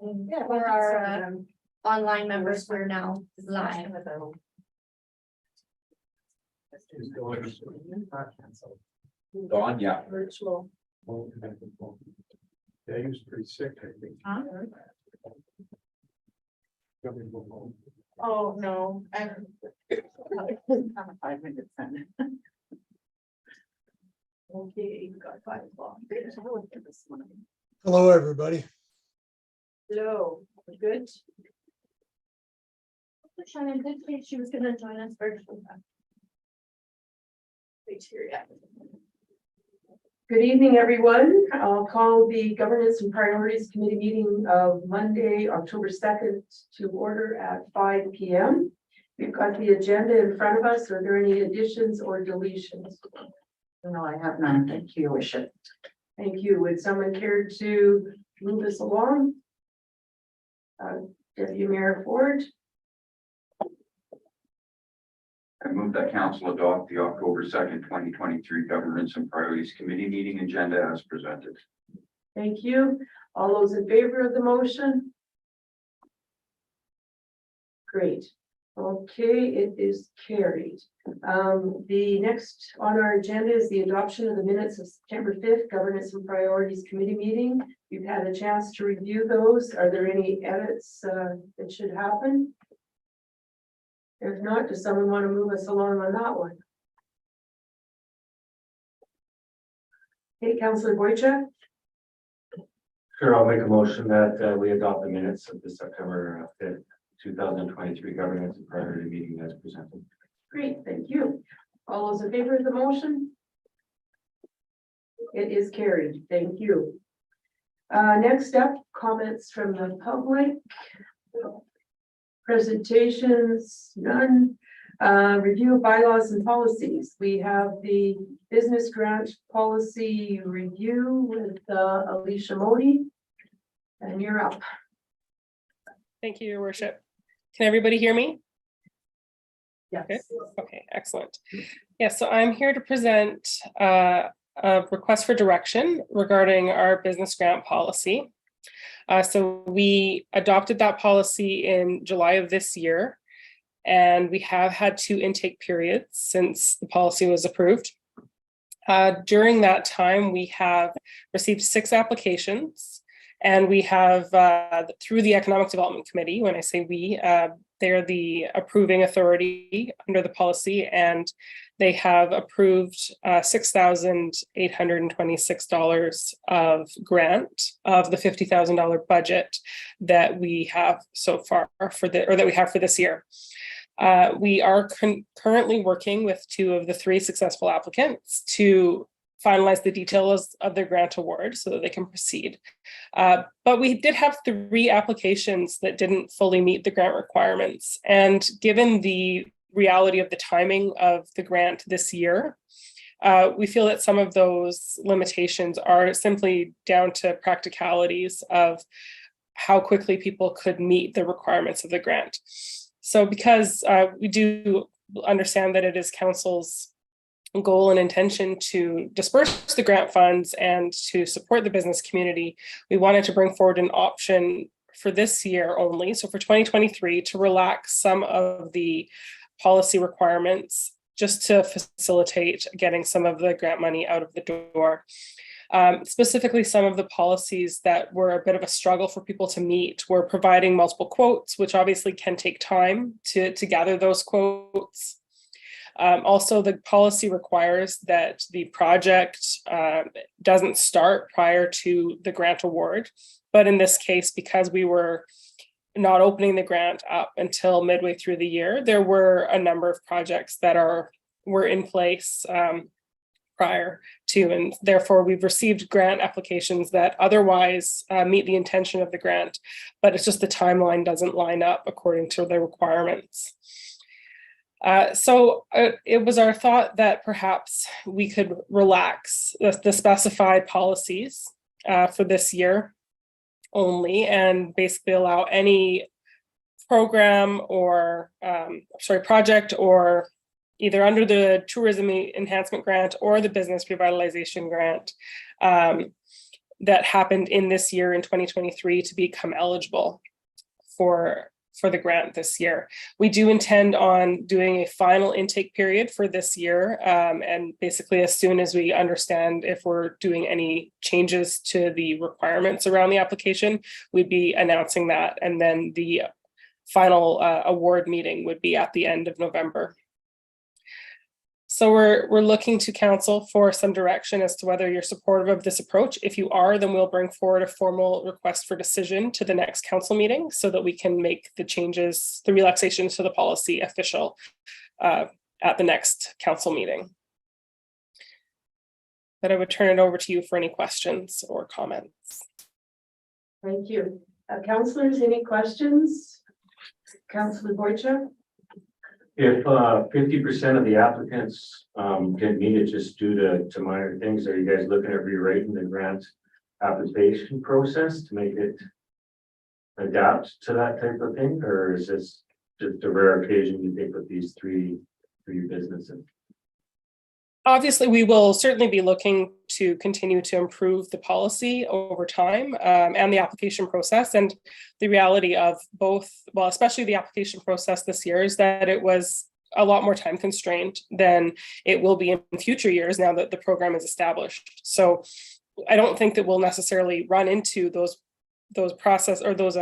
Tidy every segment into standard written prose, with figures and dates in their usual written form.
Yeah, For our online members, we're now live. Dawn, yeah. Virtual. Yeah, he was pretty sick, I think. Oh, no, I'm 5 minutes in. Okay, you got 5 o'clock. Hello, everybody. Hello, good. Shannon did say she was gonna join us virtually. Wait here, yeah. Good evening, everyone. I'll call the Governance and Priorities Committee meeting of Monday, October 2nd to order at 5 p.m. We've got the agenda in front of us. Are there any additions or deletions? No, I have none. Thank you, Your Worship. Thank you. Would someone care to move us along? Deputy Mayor Ford, I move that council adopt the October 2nd, 2023 Governance and Priorities Committee meeting agenda as presented. thank you. All those in favor of the motion? Great. Okay, it is carried. The next on our agenda is the adoption of the minutes of September 5th Governance and Priorities Committee meeting. You've had a chance to review those. Are there any edits that should happen? If not, does someone want to move us along on that one? Okay, Councillor Boychuk, Sure, I'll make a motion that we adopt the minutes of the September 5th, 2023 Governance and Priority meeting as presented. great, thank you. All those in favor of the motion? It is carried, thank you. Next up, comments from the public. Presentations, none. Review of bylaws and policies. We have the business grant policy review with Alicia Modi. And you're up. Thank you, Your Worship. Can everybody hear me? Yes. Okay, excellent. Yeah, so I'm here to present a request for direction regarding our business grant policy. So we adopted that policy in July of this year, and we have had 2 intake periods since the policy was approved. During that time, we have received 6 applications, and we have, through the Economic Development Committee, when I say we, they're the approving authority under the policy, and they have approved $6,826 of grant of the $50,000 budget that we have so far that we have for this year. We are currently working with 2 of the 3 successful applicants to finalize the details of their grant award so that they can proceed. But we did have 3 applications that didn't fully meet the grant requirements. And given the reality of the timing of the grant this year, we feel that some of those limitations are simply down to practicalities of how quickly people could meet the requirements of the grant. So because we do understand that it is council's goal and intention to disperse the grant funds and to support the business community, we wanted to bring forward an option for this year only, so for 2023, to relax some of the policy requirements just to facilitate getting some of the grant money out of the door. Specifically, some of the policies that were a bit of a struggle for people to meet were providing multiple quotes, which obviously can take time to gather those quotes. Also, the policy requires that the project doesn't start prior to the grant award. But in this case, because we were not opening the grant up until midway through the year, there were a number of projects that were in place prior to, and therefore we've received grant applications that otherwise meet the intention of the grant, but it's just the timeline doesn't line up according to the requirements. So it was our thought that perhaps we could relax the specified policies for this year only, and basically allow any program or project, or either under the tourism enhancement grant or the business revitalization grant, that happened in this year in 2023 to become eligible for the grant this year. We do intend on doing a final intake period for this year. And basically, as soon as we understand if we're doing any changes to the requirements around the application, we'd be announcing that. And then the final award meeting would be at the end of November. So we're looking to council for some direction as to whether you're supportive of this approach. If you are, then we'll bring forward a formal request for decision to the next council meeting so that we can make the changes, the relaxations to the policy official at the next council meeting. But I would turn it over to you for any questions or comments. Thank you. Councillors, any questions? Councillor Boychuk? If 50% of the applicants didn't meet it just due to minor things, are you guys looking at rewriting the grant application process to make it adapt to that type of thing? Or is this just a rare occasion you think with these three businesses? Obviously, we will certainly be looking to continue to improve the policy over time and the application process. And the reality of both, well, especially the application process this year, is that it was a lot more time constrained than it will be in future years now that the program is established. So I don't think that we'll necessarily run into those process or those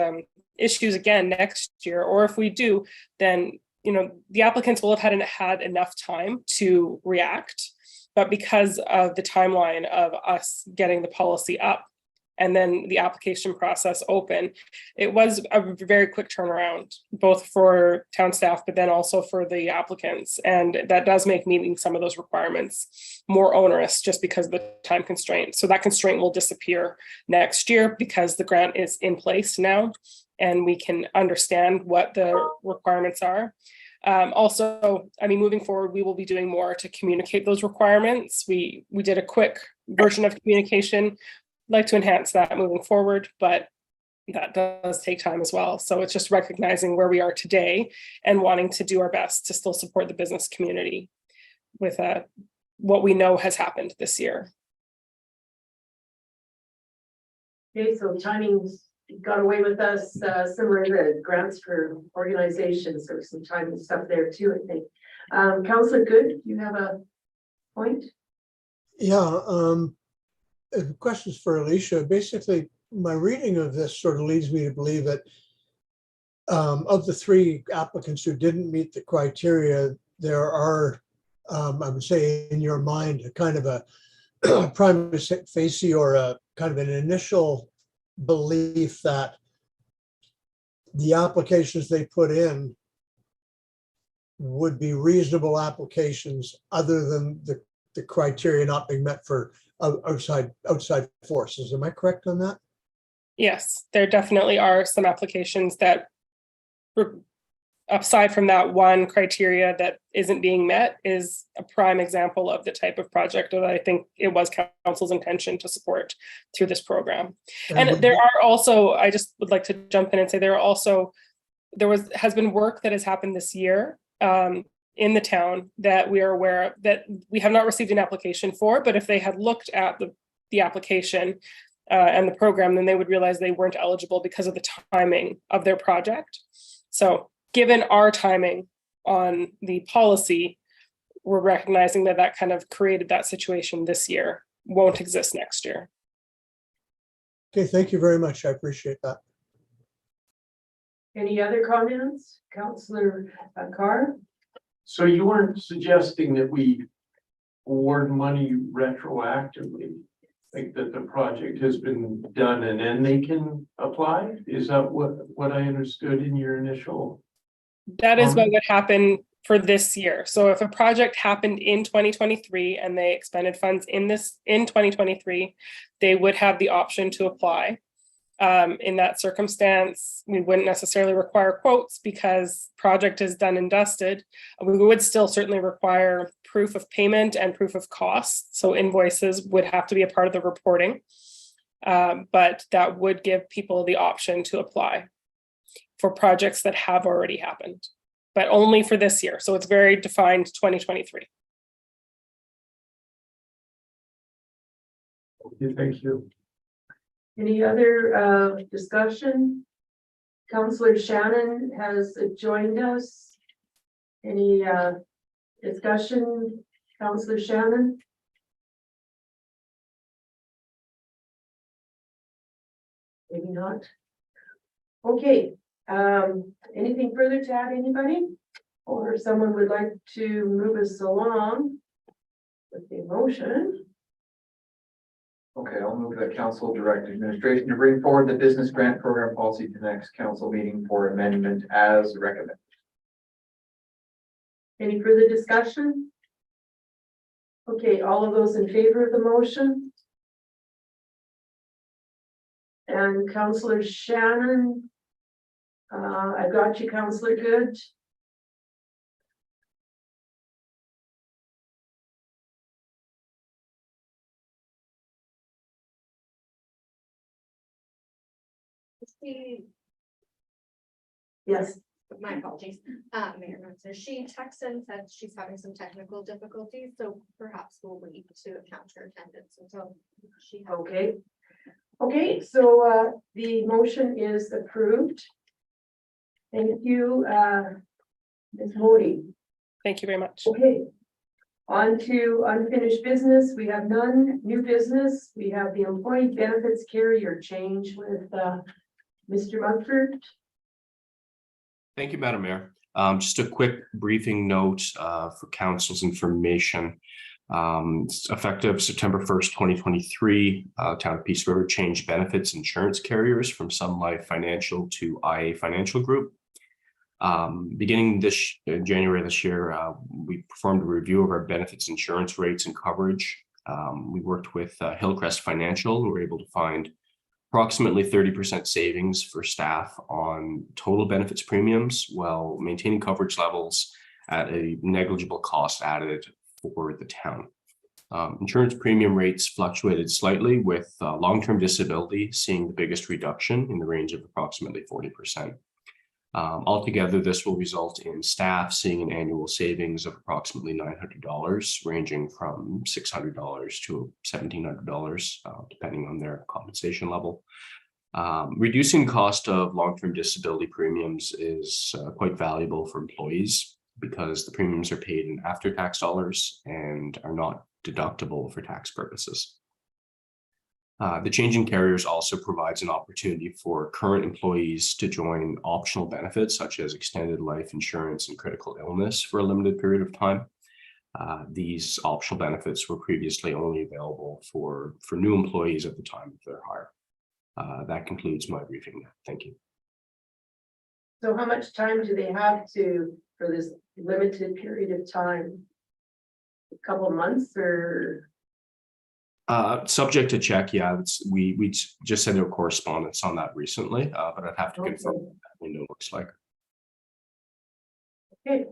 issues again next year. Or if we do, then the applicants will have had enough time to react. But because of the timeline of us getting the policy up and then the application process open, it was a very quick turnaround, both for town staff, but then also for the applicants. And that does make meeting some of those requirements more onerous just because of the time constraint. So that constraint will disappear next year because the grant is in place now and we can understand what the requirements are. Also, moving forward, we will be doing more to communicate those requirements. We did a quick version of communication. I'd like to enhance that moving forward, but that does take time as well. So it's just recognizing where we are today and wanting to do our best to still support the business community with what we know has happened this year. Okay, so timing's got away with us, similar to grants for organizations. There's some timing stuff there too, I think. Councillor Good, you have a point? Yeah, questions for Alicia. Basically, my reading of this sort of leads me to believe that of the three applicants who didn't meet the criteria, there are, I would say in your mind, a kind of a prima facie or a kind of an initial belief that the applications they put in would be reasonable applications other than the criteria not being met for outside forces. Am I correct on that? Yes, there definitely are some applications that, aside from that one criteria that isn't being met, is a prime example of the type of project that I think it was council's intention to support through this program. And there are also, I just would like to jump in and say has been work that has happened this year in the town that we are aware of that we have not received an application for, but if they had looked at the application and the program, then they would realize they weren't eligible because of the timing of their project. So given our timing on the policy, we're recognizing that kind of created that situation this year, won't exist next year. Okay, thank you very much. I appreciate that. Any other comments? Councillor Carr? So you weren't suggesting that we award money retroactively, like that the project has been done and then they can apply? Is that what I understood in your initial? That is what would happen for this year. So if a project happened in 2023 and they expended funds in 2023, they would have the option to apply. In that circumstance, we wouldn't necessarily require quotes because project is done and dusted. We would still certainly require proof of payment and proof of cost. So invoices would have to be a part of the reporting, but that would give people the option to apply for projects that have already happened, but only for this year. So it's very defined 2023. Okay, thank you. Any other discussion? Counselor Shannon has joined us. Any discussion, Counselor Shannon? Maybe not. Okay, anything further to add, anybody? Or someone would like to move us along with the motion? Okay, I'll move that council direct administration to bring forward the business grant program policy to the next council meeting for amendment as recommended. Any further discussion? Okay, all of those in favor of the motion? And Counselor Shannon? I got you, Counselor Good. Yes. My apologies, Mayor Munson, she texted and said she's having some technical difficulties, so perhaps we'll wait to account her attendance until she. Okay. Okay, so the motion is approved. Thank you, Ms. Modi. Thank you very much. Okay. On to unfinished business. We have none. New business. We have the employee benefits carrier change with Mr. Mumford. Thank you, Madam Mayor. Just a quick briefing note for council's information. Effective September 1st, 2023, Town of Peace River changed benefits insurance carriers from Sun Life Financial to IA Financial Group. Beginning this January this year, we performed a review of our benefits insurance rates and coverage. We worked with Hillcrest Financial, who were able to find approximately 30% savings for staff on total benefits premiums while maintaining coverage levels at a negligible cost added for the town. Insurance premium rates fluctuated slightly, with long-term disability seeing the biggest reduction in the range of approximately 40%. Altogether, this will result in staff seeing an annual savings of approximately $900, ranging from $600 to $1,700, depending on their compensation level. Reducing cost of long-term disability premiums is quite valuable for employees because the premiums are paid in after-tax dollars and are not deductible for tax purposes. The change in carriers also provides an opportunity for current employees to join optional benefits such as extended life insurance and critical illness for a limited period of time. These optional benefits were previously only available for new employees at the time of their hire. That concludes my briefing. Thank you. So how much time do they have for this limited period of time? A couple of months or? Subject to check, yeah. We just sent out correspondence on that recently, but I'd have to confirm what that window looks like. Okay,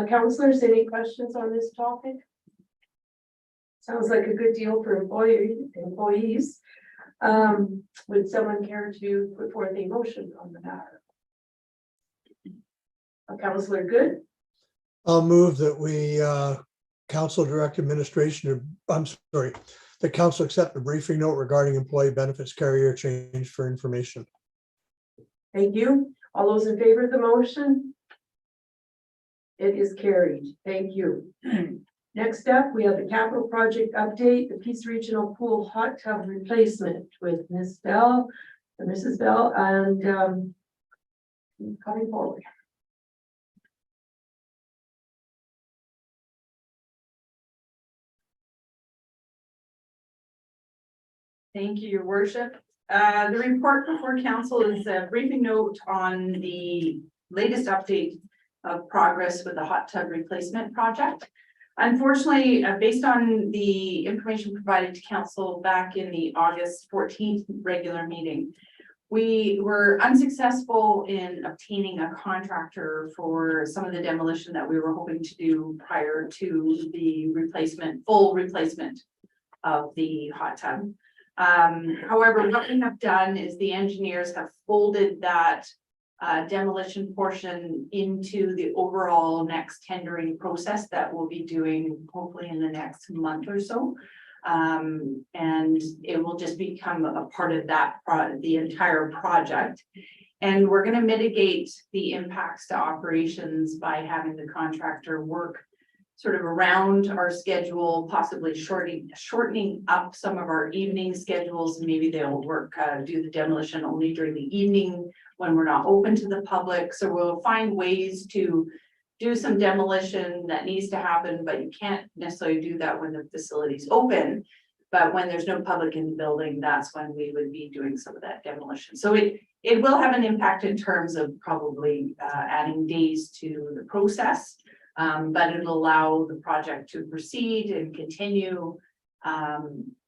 councilors, any questions on this topic? Sounds like a good deal for employees. Would someone care to put forth a motion on the matter? Councilor Good? I'll move that we council direct administration, the council accept the briefing note regarding employee benefits carrier change for information. Thank you. All those in favor of the motion? It is carried. Thank you. Next up, we have the capital project update, the Peace Regional Pool hot tub replacement with Ms. Bell and Mrs. Bell, and coming forward. Thank you, Your Worship. The report before council is a briefing note on the latest update of progress with the hot tub replacement project. Unfortunately, based on the information provided to council back in the August 14th regular meeting, we were unsuccessful in obtaining a contractor for some of the demolition that we were hoping to do prior to the full replacement of the hot tub. However, what we have done is the engineers have folded that demolition portion into the overall next tendering process that we'll be doing hopefully in the next month or so. And it will just become a part of that, the entire project. And we're gonna mitigate the impacts to operations by having the contractor work sort of around our schedule, possibly shortening up some of our evening schedules. Maybe they'll work, do the demolition only during the evening when we're not open to the public. So we'll find ways to do some demolition that needs to happen, but you can't necessarily do that when the facility's open. But when there's no public in the building, that's when we would be doing some of that demolition. So it will have an impact in terms of probably adding days to the process. But it'll allow the project to proceed and continue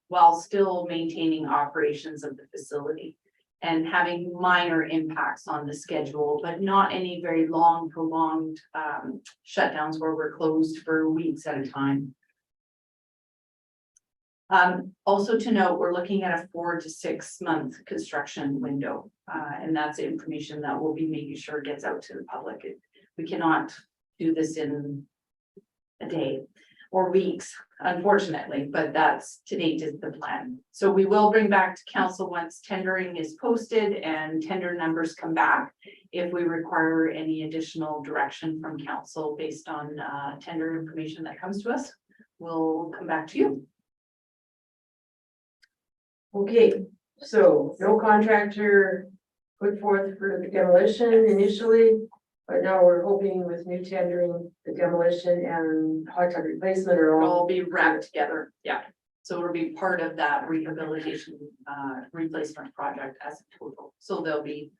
while still maintaining operations of the facility and having minor impacts on the schedule, but not any very long prolonged shutdowns where we're closed for weeks at a time. Also to note, we're looking at a 4 to 6 month construction window, and that's information that we'll be making sure gets out to the public. We cannot do this in a day or weeks, unfortunately, but that's to date is the plan. So we will bring back to council once tendering is posted and tender numbers come back. If we require any additional direction from council based on tender information that comes to us, we'll come back to you. Okay, so no contractor put forth for the demolition initially, but now we're hoping with new tendering, the demolition and hot tub replacement are It'll all. all be wrapped together, yeah. So it'll be part of that rehabilitation replacement project as a total. So there'll be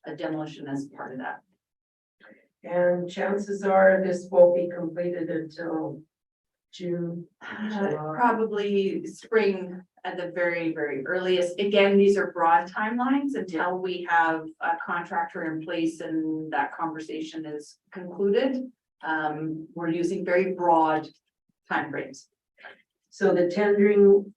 a demolition as part of that. And chances are this won't be completed until June. Probably spring at the very, very earliest. Again, these are broad timelines until we have a contractor in place and that conversation is concluded. We're using very broad timeframes. So the tendering.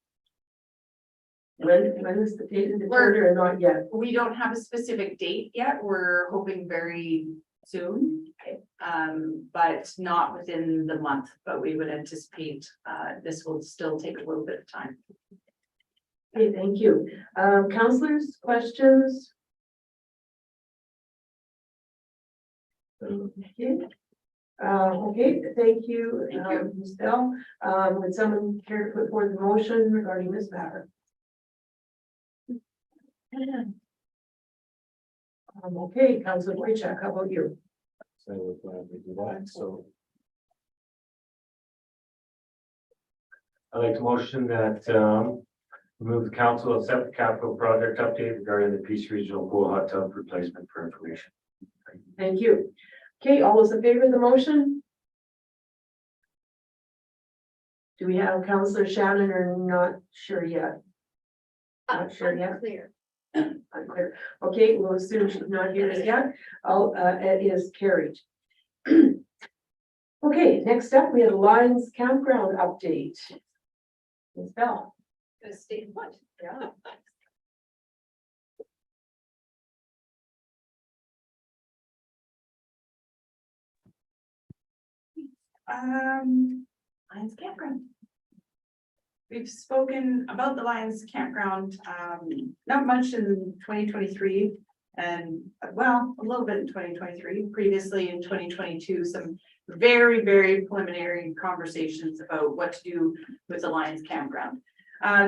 When is the date of the tender or not yet? We don't have a specific date yet. We're hoping very soon. But not within the month, but we would anticipate this will still take a little bit of time. Okay, thank you. Counselors, questions? Okay. Okay, thank you, Ms. Bell. Would someone care to put forth a motion regarding this matter? Okay, Councilor Boychuk, how about you? So we're glad we do that, so. I'd like to motion that move the council accept the capital project update regarding the Peace Regional Pool Hot Tub replacement for information. Thank you. Okay, all those in favor of the motion? Do we have Councilor Shannon or not sure yet? Not sure yet. Unclear. Unclear. Okay, we'll assume she's not here as yet. It is carried. Okay, next up, we have Lions Campground update. Ms. Bell. Gonna stay put. Yeah. Lions Campground. We've spoken about the Lions Campground, not much in 2023 and well, a little bit in 2023, previously in 2022, some very, very preliminary conversations about what to do with the Lions Campground.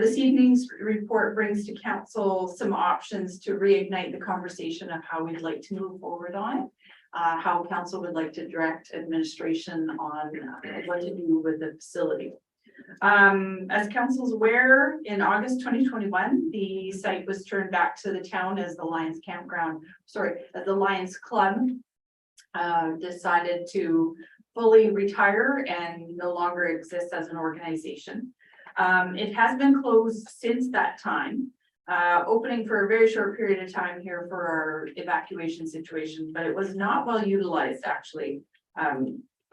This evening's report brings to council some options to reignite the conversation of how we'd like to move forward on it. How council would like to direct administration on what to do with the facility. As council's aware, in August 2021, the site was turned back to the town as the Lions Campground, as the Lions Club decided to fully retire and no longer exist as an organization. It has been closed since that time, opening for a very short period of time here for our evacuation situation, but it was not well utilized actually.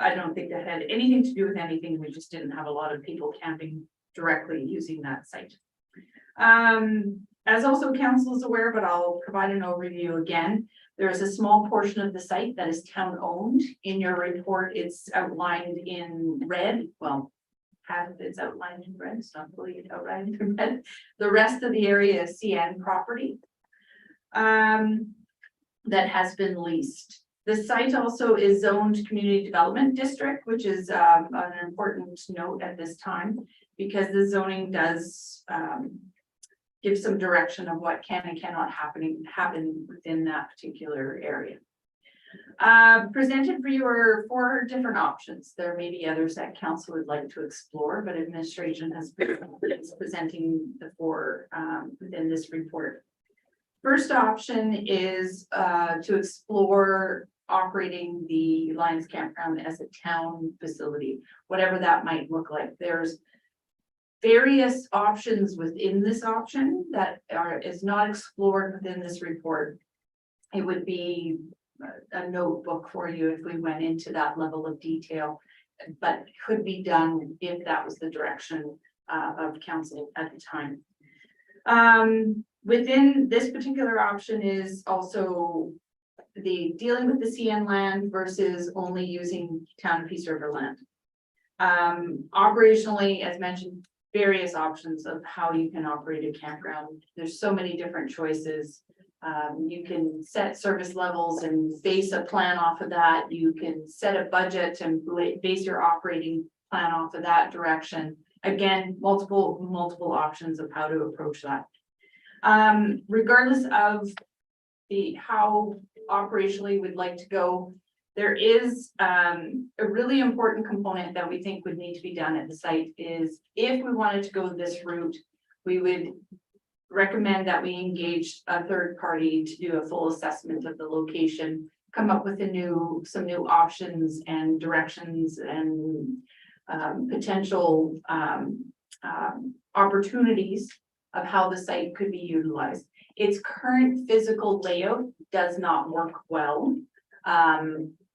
I don't think that had anything to do with anything. We just didn't have a lot of people camping directly using that site. As also council is aware, but I'll provide an overview again. There is a small portion of the site that is town owned. In your report, it's outlined in red, well, half of it's outlined in red, it's not fully outlined in red. The rest of the area is CN property. That has been leased. The site also is zoned community development district, which is an important note at this time, because the zoning does give some direction of what can and cannot happen within that particular area. Presented for you are 4 different options. There may be others that council would like to explore, but administration has been presenting the 4 within this report. First option is to explore operating the Lions Campground as a town facility, whatever that might look like. There's various options within this option that is not explored within this report. It would be a notebook for you if we went into that level of detail, but could be done if that was the direction of council at the time. Within this particular option is also the dealing with the CN land versus only using town Peace River land. Operationally, as mentioned, various options of how you can operate a campground. There's so many different choices. You can set service levels and base a plan off of that. You can set a budget and base your operating plan off of that direction. Again, multiple options of how to approach that. Regardless of how operationally we'd like to go, there is a really important component that we think would need to be done at the site is if we wanted to go this route, we would recommend that we engage a third party to do a full assessment of the location, come up with some new options and directions and potential opportunities of how the site could be utilized. Its current physical layout does not work well.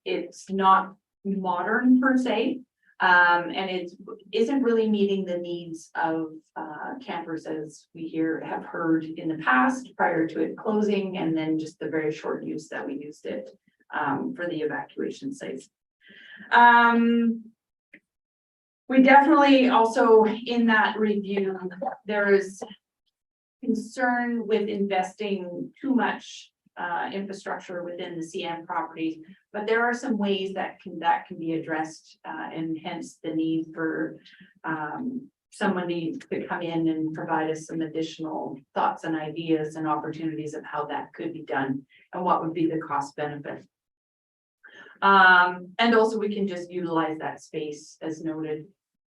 It's not modern per se, and it isn't really meeting the needs of campers as we have heard in the past prior to it closing, and then just the very short use that we used it for the evacuation sites. We definitely also in that review, there is concern with investing too much infrastructure within the CN properties, but there are some ways that can be addressed, and hence the need for somebody to come in and provide us some additional thoughts and ideas and opportunities of how that could be done and what would be the cost benefit. And also we can just utilize that space as noted,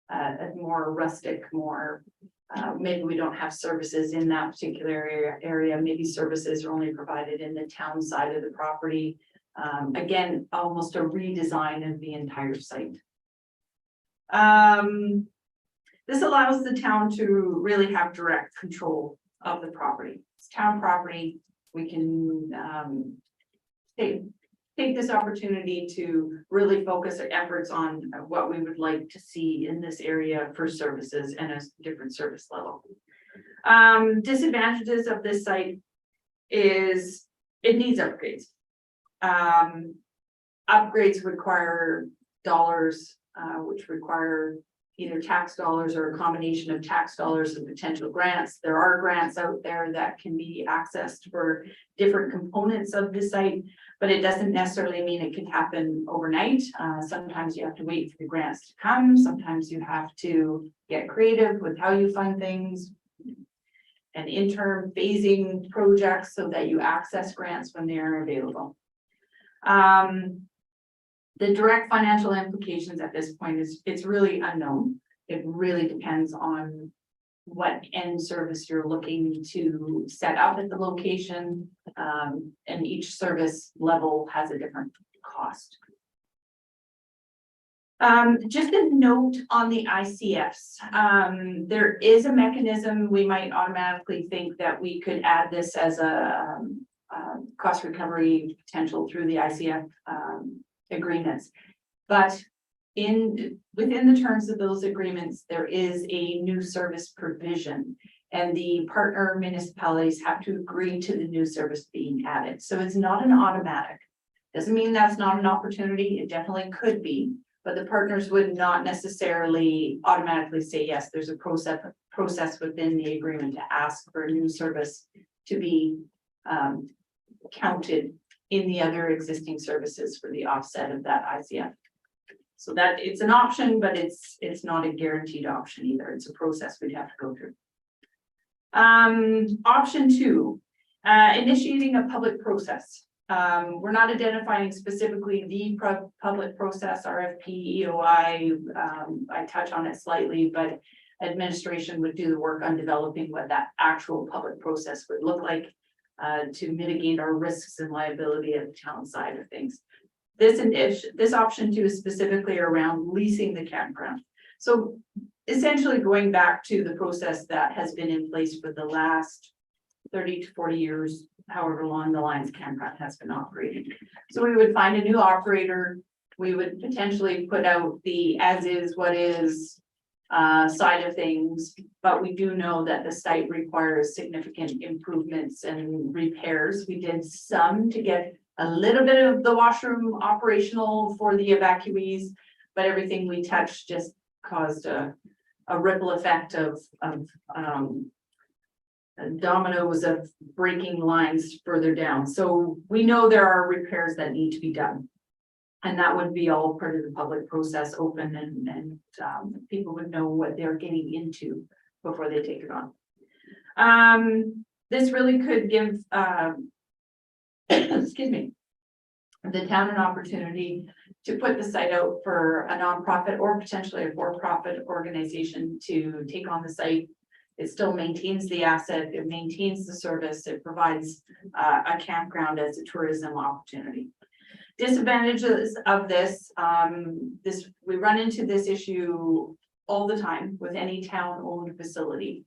as more rustic, more maybe we don't have services in that particular area. Maybe services are only provided in the town side of the property. Again, almost a redesign of the entire site. This allows the town to really have direct control of the property. It's town property. We can take this opportunity to really focus our efforts on what we would like to see in this area for services and a different service level. Disadvantages of this site is it needs upgrades. Upgrades require dollars, which require either tax dollars or a combination of tax dollars and potential grants. There are grants out there that can be accessed for different components of the site, but it doesn't necessarily mean it can happen overnight. Sometimes you have to wait for the grants to come. Sometimes you have to get creative with how you fund things and interim phasing projects so that you access grants when they are available. The direct financial implications at this point it's really unknown. It really depends on what end service you're looking to set up at the location, and each service level has a different cost. Just a note on the ICFs. There is a mechanism we might automatically think that we could add this as a cost recovery potential through the ICF agreements, but within the terms of those agreements, there is a new service provision, and the partner municipalities have to agree to the new service being added. So it's not an automatic. Doesn't mean that's not an opportunity. It definitely could be, but the partners would not necessarily automatically say, yes, there's a process within the agreement to ask for a new service to be counted in the other existing services for the offset of that ICF. So that it's an option, but it's not a guaranteed option either. It's a process we'd have to go through. Option 2, initiating a public process. We're not identifying specifically the public process, RFP, EOI. I touch on it slightly, but administration would do the work on developing what that actual public process would look like to mitigate our risks and liability at the town side of things. This option 2 is specifically around leasing the campground. So essentially going back to the process that has been in place for the last 30 to 40 years, however long the Lions campground has been operating. So we would find a new operator. We would potentially put out the as is, what is side of things, but we do know that the site requires significant improvements and repairs. We did some to get a little bit of the washroom operational for the evacuees, but everything we touched just caused a ripple effect of dominoes of breaking lines further down. So we know there are repairs that need to be done. And that would be all part of the public process, open and people would know what they're getting into before they take it on. This really could give excuse me, the town an opportunity to put the site out for a nonprofit or potentially a for-profit organization to take on the site. It still maintains the asset, it maintains the service, it provides a campground as a tourism opportunity. Disadvantages of this, we run into this issue all the time with any town-owned facility.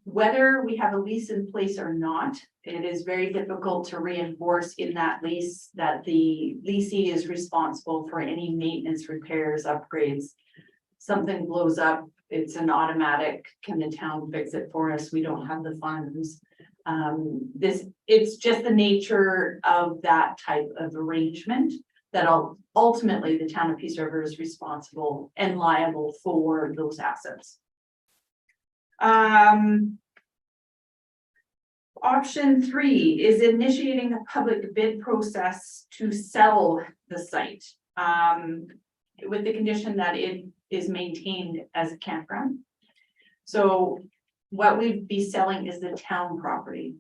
Whether we have a lease in place or not, it is very difficult to reinforce in that lease that the leasee is responsible for any maintenance, repairs, upgrades. Something blows up, it's an automatic, can the town fix it for us? We don't have the funds. It's just the nature of that type of arrangement that ultimately the town of Peace River is responsible and liable for those assets. Option 3 is initiating a public bid process to sell the site with the condition that it is maintained as a campground. So what we'd be selling is the town property.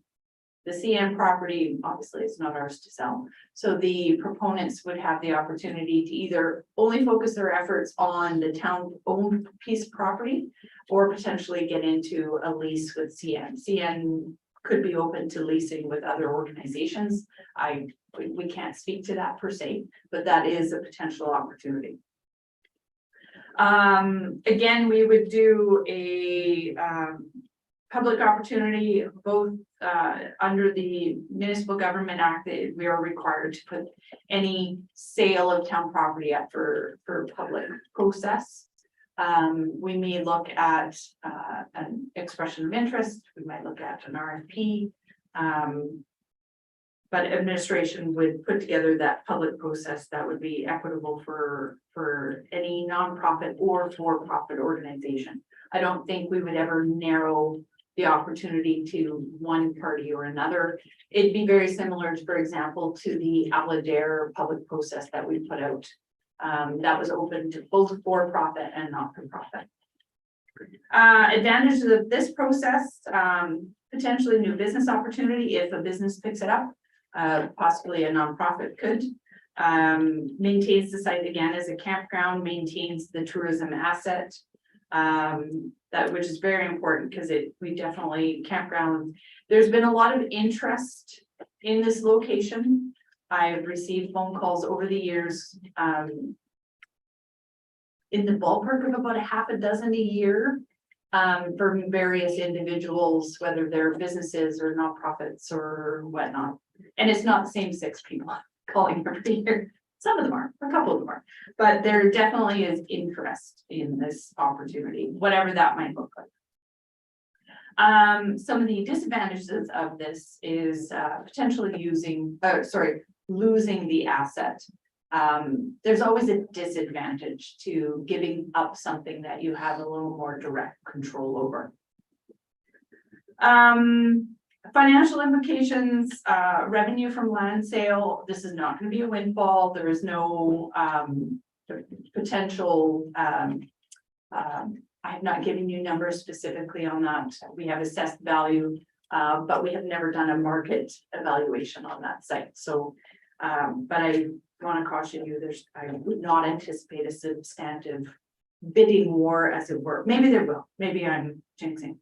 The CN property, obviously, it's not ours to sell. So the proponents would have the opportunity to either only focus their efforts on the town-owned piece of property or potentially get into a lease with CN. CN could be open to leasing with other organizations. We can't speak to that per se, but that is a potential opportunity. Again, we would do a public opportunity, both under the Municipal Government Act, that we are required to put any sale of town property up for public process. We may look at an expression of interest, we might look at an RFP. But administration would put together that public process that would be equitable for any nonprofit or for-profit organization. I don't think we would ever narrow the opportunity to one party or another. It'd be very similar, for example, to the Aladare public process that we put out. That was open to both for-profit and not-for-profit. Advantages of this process, potentially new business opportunity if a business picks it up. Possibly a nonprofit could. Maintains the site again as a campground, maintains the tourism asset. Which is very important because we definitely campground. There's been a lot of interest in this location. I've received phone calls over the years in the ballpark of about a half a dozen a year from various individuals, whether they're businesses or nonprofits or whatnot. And it's not the same 6 people calling every year. Some of them are, a couple of them are, but there definitely is interest in this opportunity, whatever that might look like. Some of the disadvantages of this is potentially losing the asset. there's always a disadvantage to giving up something that you have a little more direct control over. Financial implications, revenue from land sale, this is not gonna be a windfall, there is no, potential, I have not given you numbers specifically on that, we have assessed value, but we have never done a market evaluation on that site, so, but I want to caution you, I would not anticipate a substantive bidding war, as it were, maybe there will, maybe I'm jinxing.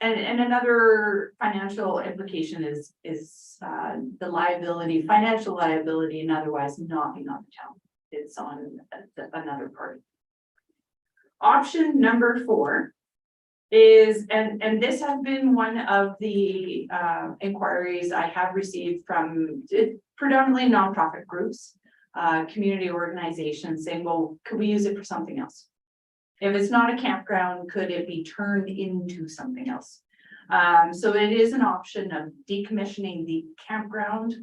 And another financial implication is the liability, financial liability, and otherwise not being on the town. It's on another party. Option number 4 is, and this has been one of the inquiries I have received from predominantly nonprofit groups, community organizations saying, well, could we use it for something else? If it's not a campground, could it be turned into something else? So it is an option of decommissioning the campground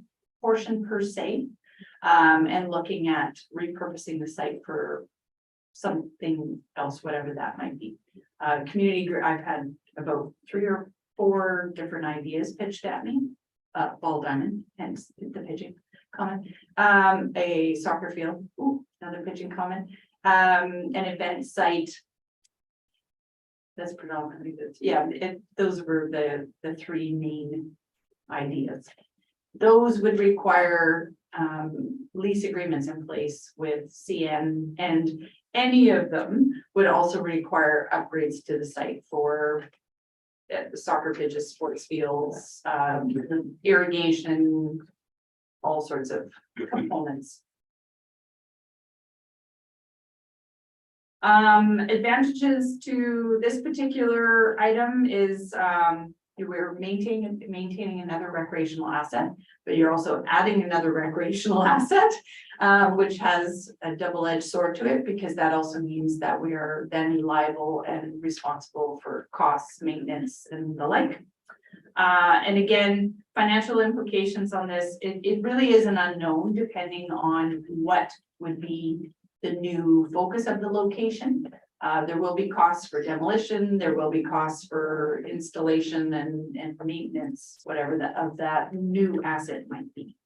portion per se, and looking at repurposing the site for something else, whatever that might be. Community group, I've had about 3 or 4 different ideas pitched at me. Ball diamond, hence the pitching comment. A soccer field, ooh, another pitching comment. An event site. That's predominantly good. Yeah, those were the 3 main ideas. Those would require lease agreements in place with CN, and any of them would also require upgrades to the site for soccer pitches, sports fields, irrigation, all sorts of components. Advantages to this particular item is we're maintaining another recreational asset, but you're also adding another recreational asset, which has a double-edged sword to it, because that also means that we are then liable and responsible for costs, maintenance, and the like. And again, financial implications on this, it really is an unknown depending on what would be the new focus of the location. There will be costs for demolition, there will be costs for installation and maintenance, whatever of that new asset might be.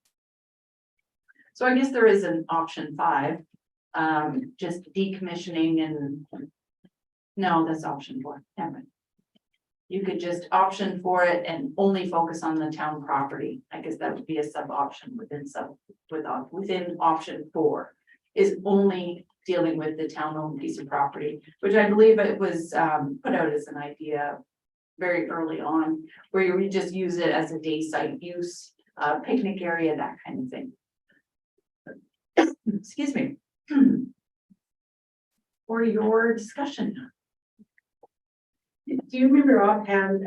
So I guess there is an option 5, just decommissioning and, no, that's option 4, never mind. You could just option for it and only focus on the town property. I guess that would be a sub option within option 4. Is only dealing with the town-owned piece of property, which I believe it was put out as an idea very early on, where you would just use it as a day site use, picnic area, that kind of thing. Excuse me. For your discussion. Do you remember offhand,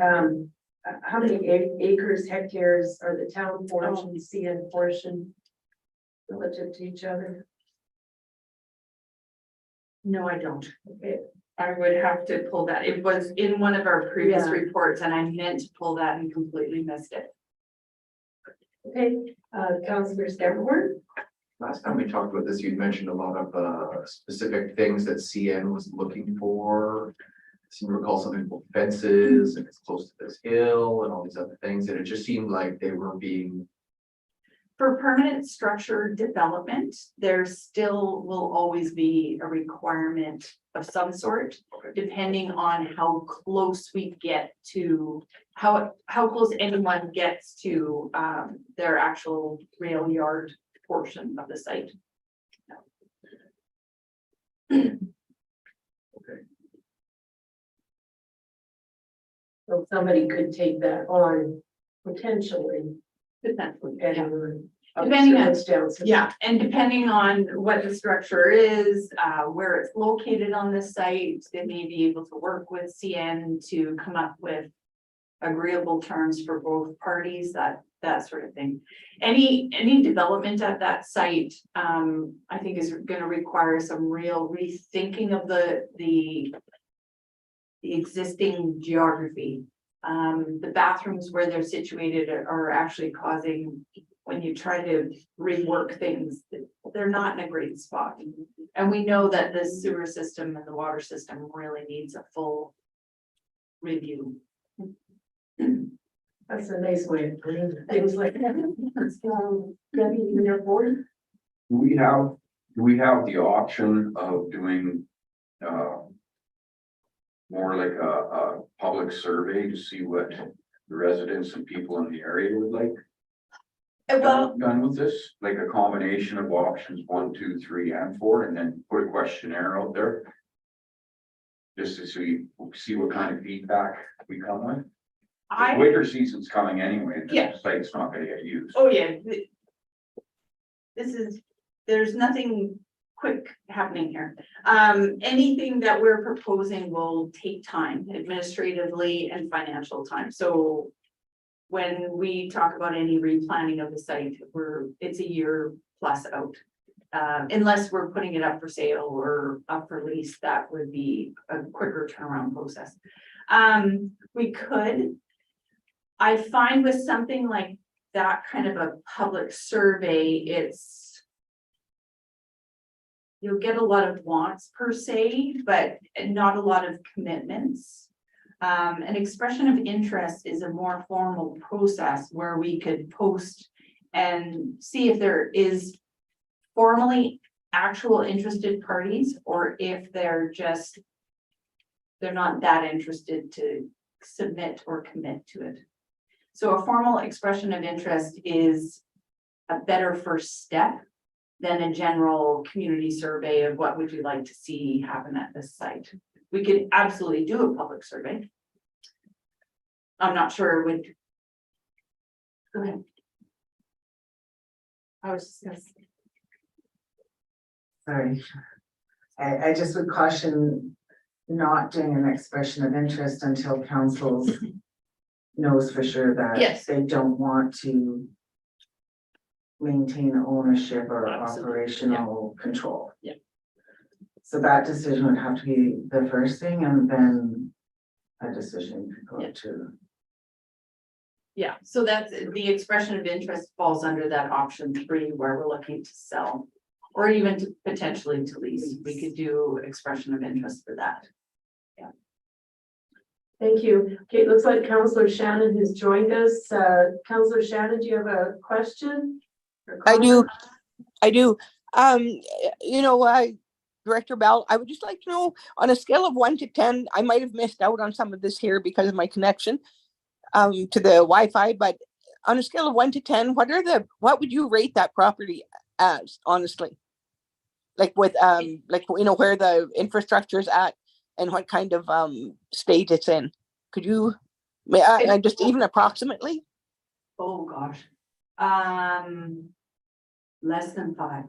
how many acres, hectares are the town portion, CN portion relative to each other? No, I don't. Okay. I would have to pull that. It was in one of our previous Yeah. reports and I meant to pull that and completely missed it. Okay, Councillor Scammerdorf. Last time we talked about this, you'd mentioned a lot of specific things that CN was looking for. I seem to recall something about fences and it's close to this hill and all these other things, and it just seemed like they were being. For permanent structure development, there still will always be a requirement of some sort, depending on how close we get to, how close anyone gets to their actual rail yard portion of the site. So somebody could take that on potentially. Potentially, Depending on- on. yeah, and depending on what the structure is, where it's located on the site, they may be able to work with CN to come up with agreeable terms for both parties, that sort of thing. Any development at that site, I think is going to require some real rethinking of the existing geography. The bathrooms where they're situated are actually causing when you try to rework things, they're not in a great spot. And we know that the sewer system and the water system really needs a full review. That's a nice way of putting things like that. Debbie, you your board? Do we have the option of doing, more like a public survey to see what the residents and people in the area would like? Well, Done with this, like a combination of options 1, 2, 3, and 4, and then put a questionnaire out there. Just to see what kind of feedback we come with. Winter season's coming anyway, and Yeah. the site's not gonna get used. oh yeah. There's nothing quick happening here. Anything that we're proposing will take time administratively and financial time. So when we talk about any replanning of the site, it's a year plus out. Unless we're putting it up for sale or up for lease, that would be a quicker turnaround process. We could. I find with something like that kind of a public survey, you'll get a lot of wants per se, but not a lot of commitments. An expression of interest is a more formal process where we could post and see if there is formally actual interested parties, or if they're not that interested to submit or commit to it. So a formal expression of interest is a better first step than a general community survey of what would you like to see happen at this site. We could absolutely do a public survey. I'm not sure it would. Go ahead. I was just gonna say. Sorry. I just would caution not doing an expression of interest until council knows for sure that Yes. they don't want to maintain ownership or Absolutely. operational control. Yeah. So that decision would have to be the first thing, and then a decision could go Yeah. to. Yeah, so that's the expression of interest falls under that option 3 where we're looking to sell. Or even to potentially to lease. We could do expression of interest for that. Thank you. Okay, it looks like Councillor Shannon has joined us. Councillor Shannon, do you have a question? or I do. comment? I do. Director Bell, I would just like to know, on a scale of 1 to 10, I might have missed out on some of this here because of my connection to the Wi-Fi, but on a scale of 1 to 10, what would you rate that property as, honestly? Like with, where the infrastructure is at and what kind of state it's in? Could you, just even approximately? Oh, gosh. Less than 5.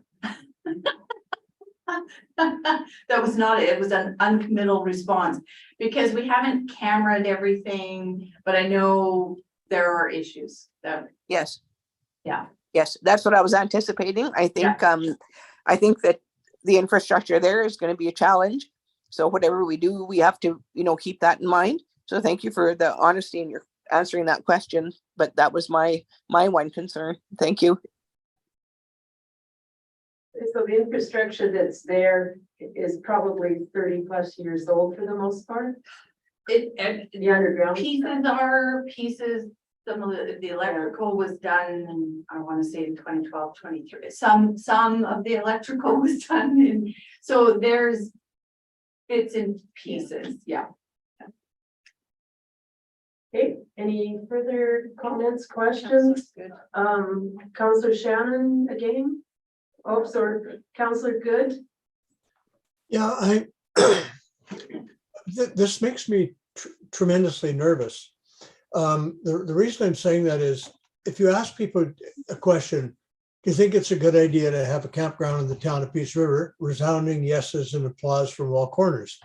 That was not, it was an uncommittal response because we haven't cameraed everything, but I know there are issues that. Yes. Yeah. Yes, that's what I was anticipating. I think that the infrastructure there is going to be a challenge. So whatever we do, we have to, keep that in mind. So thank you for the honesty in your answering that question. But that was my one concern. Thank you. So the infrastructure that's there is probably 30+ years old for the most part. The underground. Pieces, some of the electrical was done, I want to say in 2012, 23. Some of the electrical was done in, so there's bits and pieces, yeah. Okay, any further comments, questions? Good. Councillor Shannon again? Oh, sorry, Councillor Good? Yeah, this makes me tremendously nervous. The reason I'm saying that is if you ask people a question, do you think it's a good idea to have a campground in the town of Peace River? Resounding yeses and applause from all corners.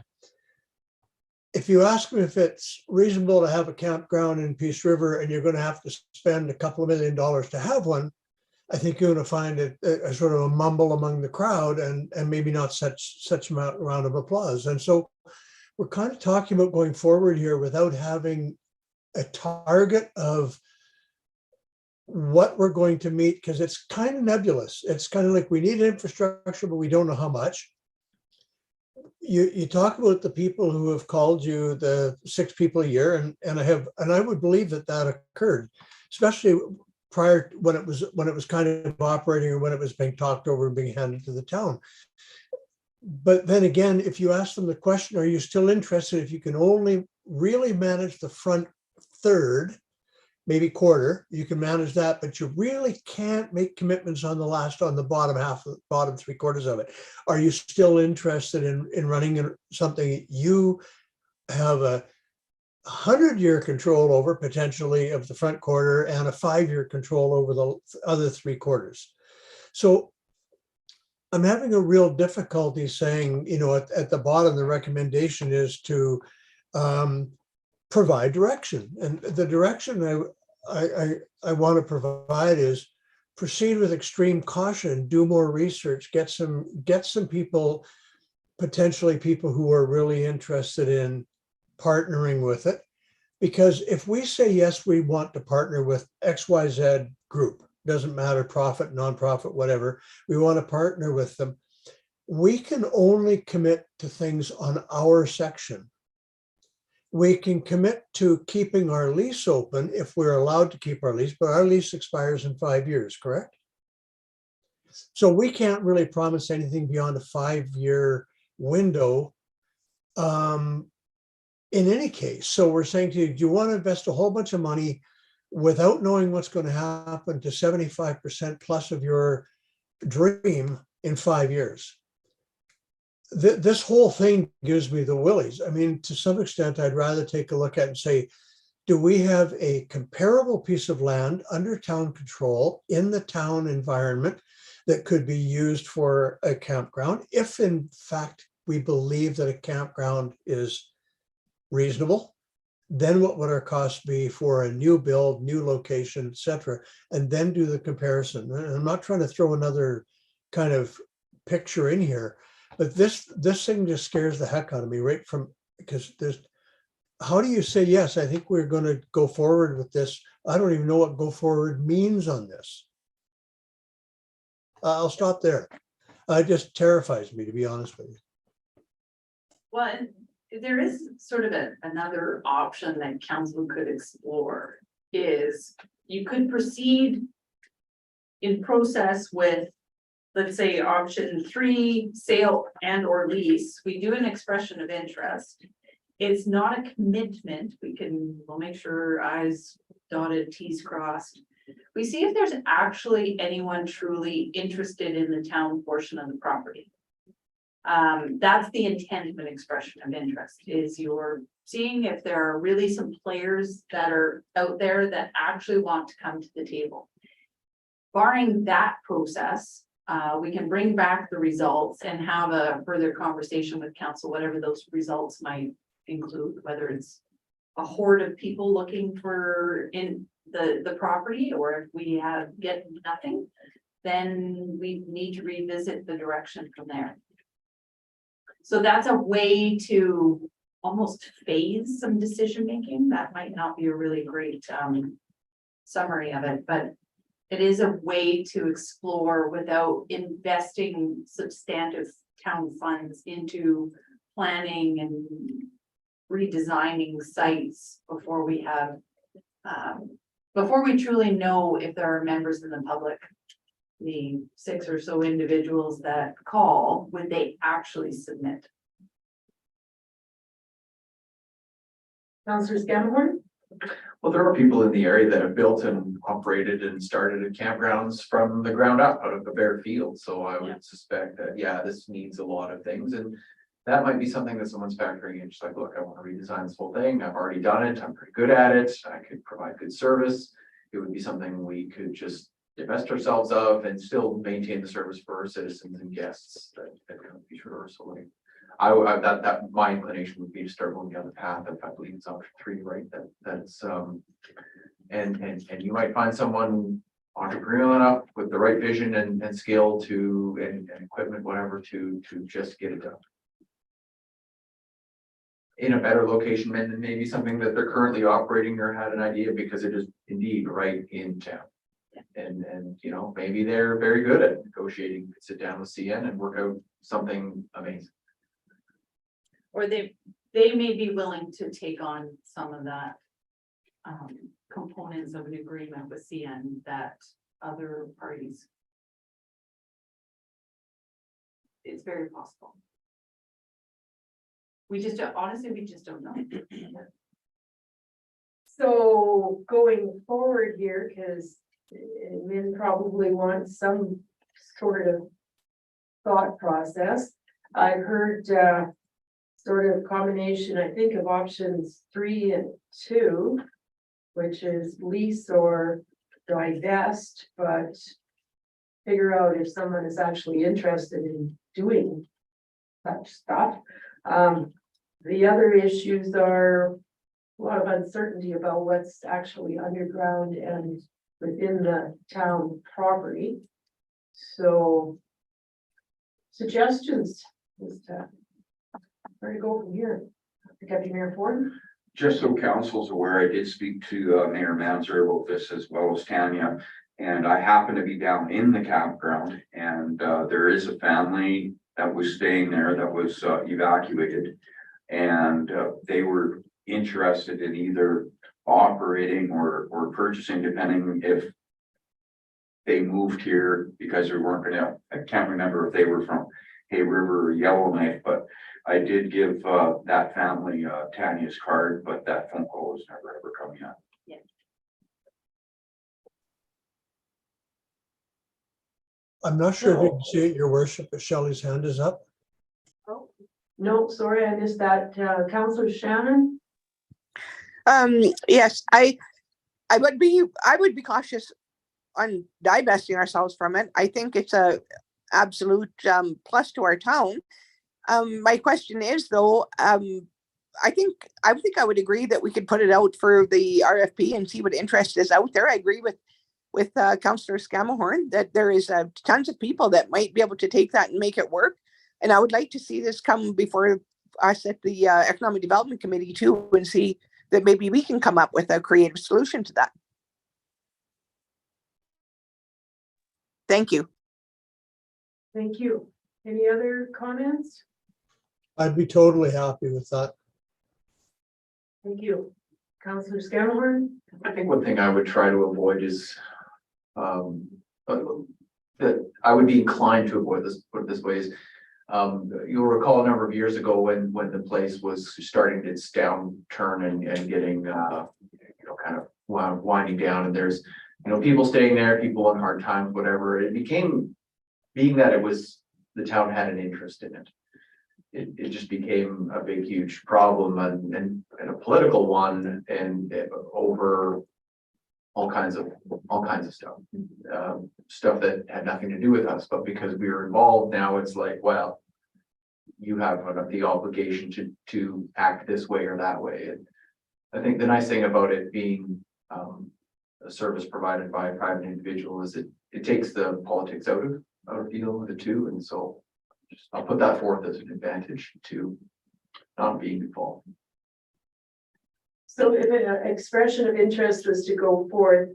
If you ask them if it's reasonable to have a campground in Peace River and you're going to have to spend a couple of $1 million to have one, I think you're going to find it a sort of a mumble among the crowd and maybe not such a round of applause. And so we're kind of talking about going forward here without having a target of what we're going to meet, because it's kind of nebulous. It's kind of like we need infrastructure, but we don't know how much. You talk about the people who have called you, the 6 people a year, and I would believe that occurred, especially prior when it was kind of operating or when it was being talked over and being handed to the town. But then again, if you ask them the question, are you still interested if you can only really manage the front third, maybe quarter, you can manage that, but you really can't make commitments on the bottom half, bottom 3/4 of it. Are you still interested in running something you have a 100-year control over, potentially, of the front quarter, and a 5-year control over the other 3/4? So I'm having a real difficulty saying, at the bottom, the recommendation is to provide direction. And the direction I want to provide is proceed with extreme caution, do more research, get some people, potentially people who are really interested in partnering with it. Because if we say, yes, we want to partner with XYZ group, doesn't matter, profit, nonprofit, whatever, we want to partner with them, we can only commit to things on our section. We can commit to keeping our lease open if we're allowed to keep our lease, but our lease expires in 5 years, correct? So we can't really promise anything beyond a 5-year window in any case. So we're saying to you, do you want to invest a whole bunch of money without knowing what's going to happen to 75% plus of your dream in 5 years? This whole thing gives me the willies. I mean, to some extent, I'd rather take a look at it and say, do we have a comparable piece of land under town control in the town environment that could be used for a campground? If in fact we believe that a campground is reasonable, then what would our costs be for a new build, new location, et cetera, and then do the comparison. And I'm not trying to throw another kind of picture in here, but this thing just scares the heck out of me right from, because how do you say, yes, I think we're going to go forward with this? I don't even know what go forward means on this. I'll stop there. It just terrifies me, to be honest with you. Well, and there is sort of another option that council could explore, is you could proceed in process with, let's say, option 3, sale and or lease. We do an expression of interest. It's not a commitment. We'll make sure I's dotted, T's crossed. We see if there's actually anyone truly interested in the town portion of the property. That's the intent of an expression of interest, is you're seeing if there are really some players that are out there that actually want to come to the table. Barring that process, we can bring back the results and have a further conversation with council, whatever those results might include, whether it's a horde of people looking for in the property, or if we get nothing, then we need to revisit the direction from there. So that's a way to almost phase some decision making. That might not be a really great summary of it, but it is a way to explore without investing substantive town funds into planning and redesigning sites before we have, before we truly know if there are members in the public. The 6 or so individuals that call, would they actually submit? Councillor Scannahorn? Well, there are people in the area that have built and operated and started at campgrounds from the ground up out of a bare field. So I would suspect that, yeah, this needs a lot of things. And that might be something that someone's factoring in. Just like, look, I want to redesign this whole thing. I've already done it. I'm pretty good at it. I could provide good service. It would be something we could just divest ourselves of and still maintain the service for our citizens and guests that come to Beach River. So like, that my inclination would be to start moving down the path. I believe it's option 3, right? That's and you might find someone entrepreneurial enough with the right vision and skill to and equipment, whatever, to just get it done in a better location than maybe something that they're currently operating or had an idea, because it is indeed right in town. and, you know, maybe they're very good at negotiating, sit down with CN and work out something amazing. Or they may be willing to take on some of that. Components of an agreement with CN that other parties. It's very possible. We just don't, honestly, we just don't know. So going forward here, because Min probably wants some sort of thought process. I heard sort of combination, I think, of options 3 and 2, which is lease or divest, but figure out if someone is actually interested in doing such stuff. The other issues are a lot of uncertainty about what's actually underground and within the town property. So suggestions is to where to go from here. Deputy Mayor Ford. Just so council's aware, I did speak to Mayor Manzer about this as well as Tanya. And I happen to be down in the campground and there is a family that was staying there that was evacuated. And they were interested in either operating or purchasing, depending if they moved here because we weren't gonna, I can't remember if they were from Hay River or Yellowknife, but I did give that family Tanya's card, but that phone call was never ever coming up. I'm not sure if you can see it, your worship, but Shelley's hand is up. Oh, no, sorry, I missed that. Councillor Shannon. Yes, I would be cautious on divesting ourselves from it. I think it's a absolute plus to our town. My question is though, I think I would agree that we could put it out for the RFP and see what interest is out there. I agree with Councillor Scamahorn that there is tons of people that might be able to take that and make it work. And I would like to see this come before us at the Economic Development Committee too, and see that maybe we can come up with a creative solution to that. Thank you. Thank you. Any other comments? I'd be totally happy with that. Thank you. Councillor Scamahorn. I think one thing I would try to avoid is that I would be inclined to avoid this, put it this way, is you'll recall a number of years ago when the place was starting its downturn and getting kind of winding down, and there's people staying there, people on hard times, whatever. It became, being that it was, the town had an interest in it. It just became a big, huge problem and a political one, and over all kinds of stuff, stuff that had nothing to do with us, but because we were involved now, it's like, well, you have the obligation to act this way or that way. And I think the nice thing about it being a service provided by a private individual is it takes the politics out of the two, and so I'll put that forth as an advantage to not being involved. So if an expression of interest was to go forth,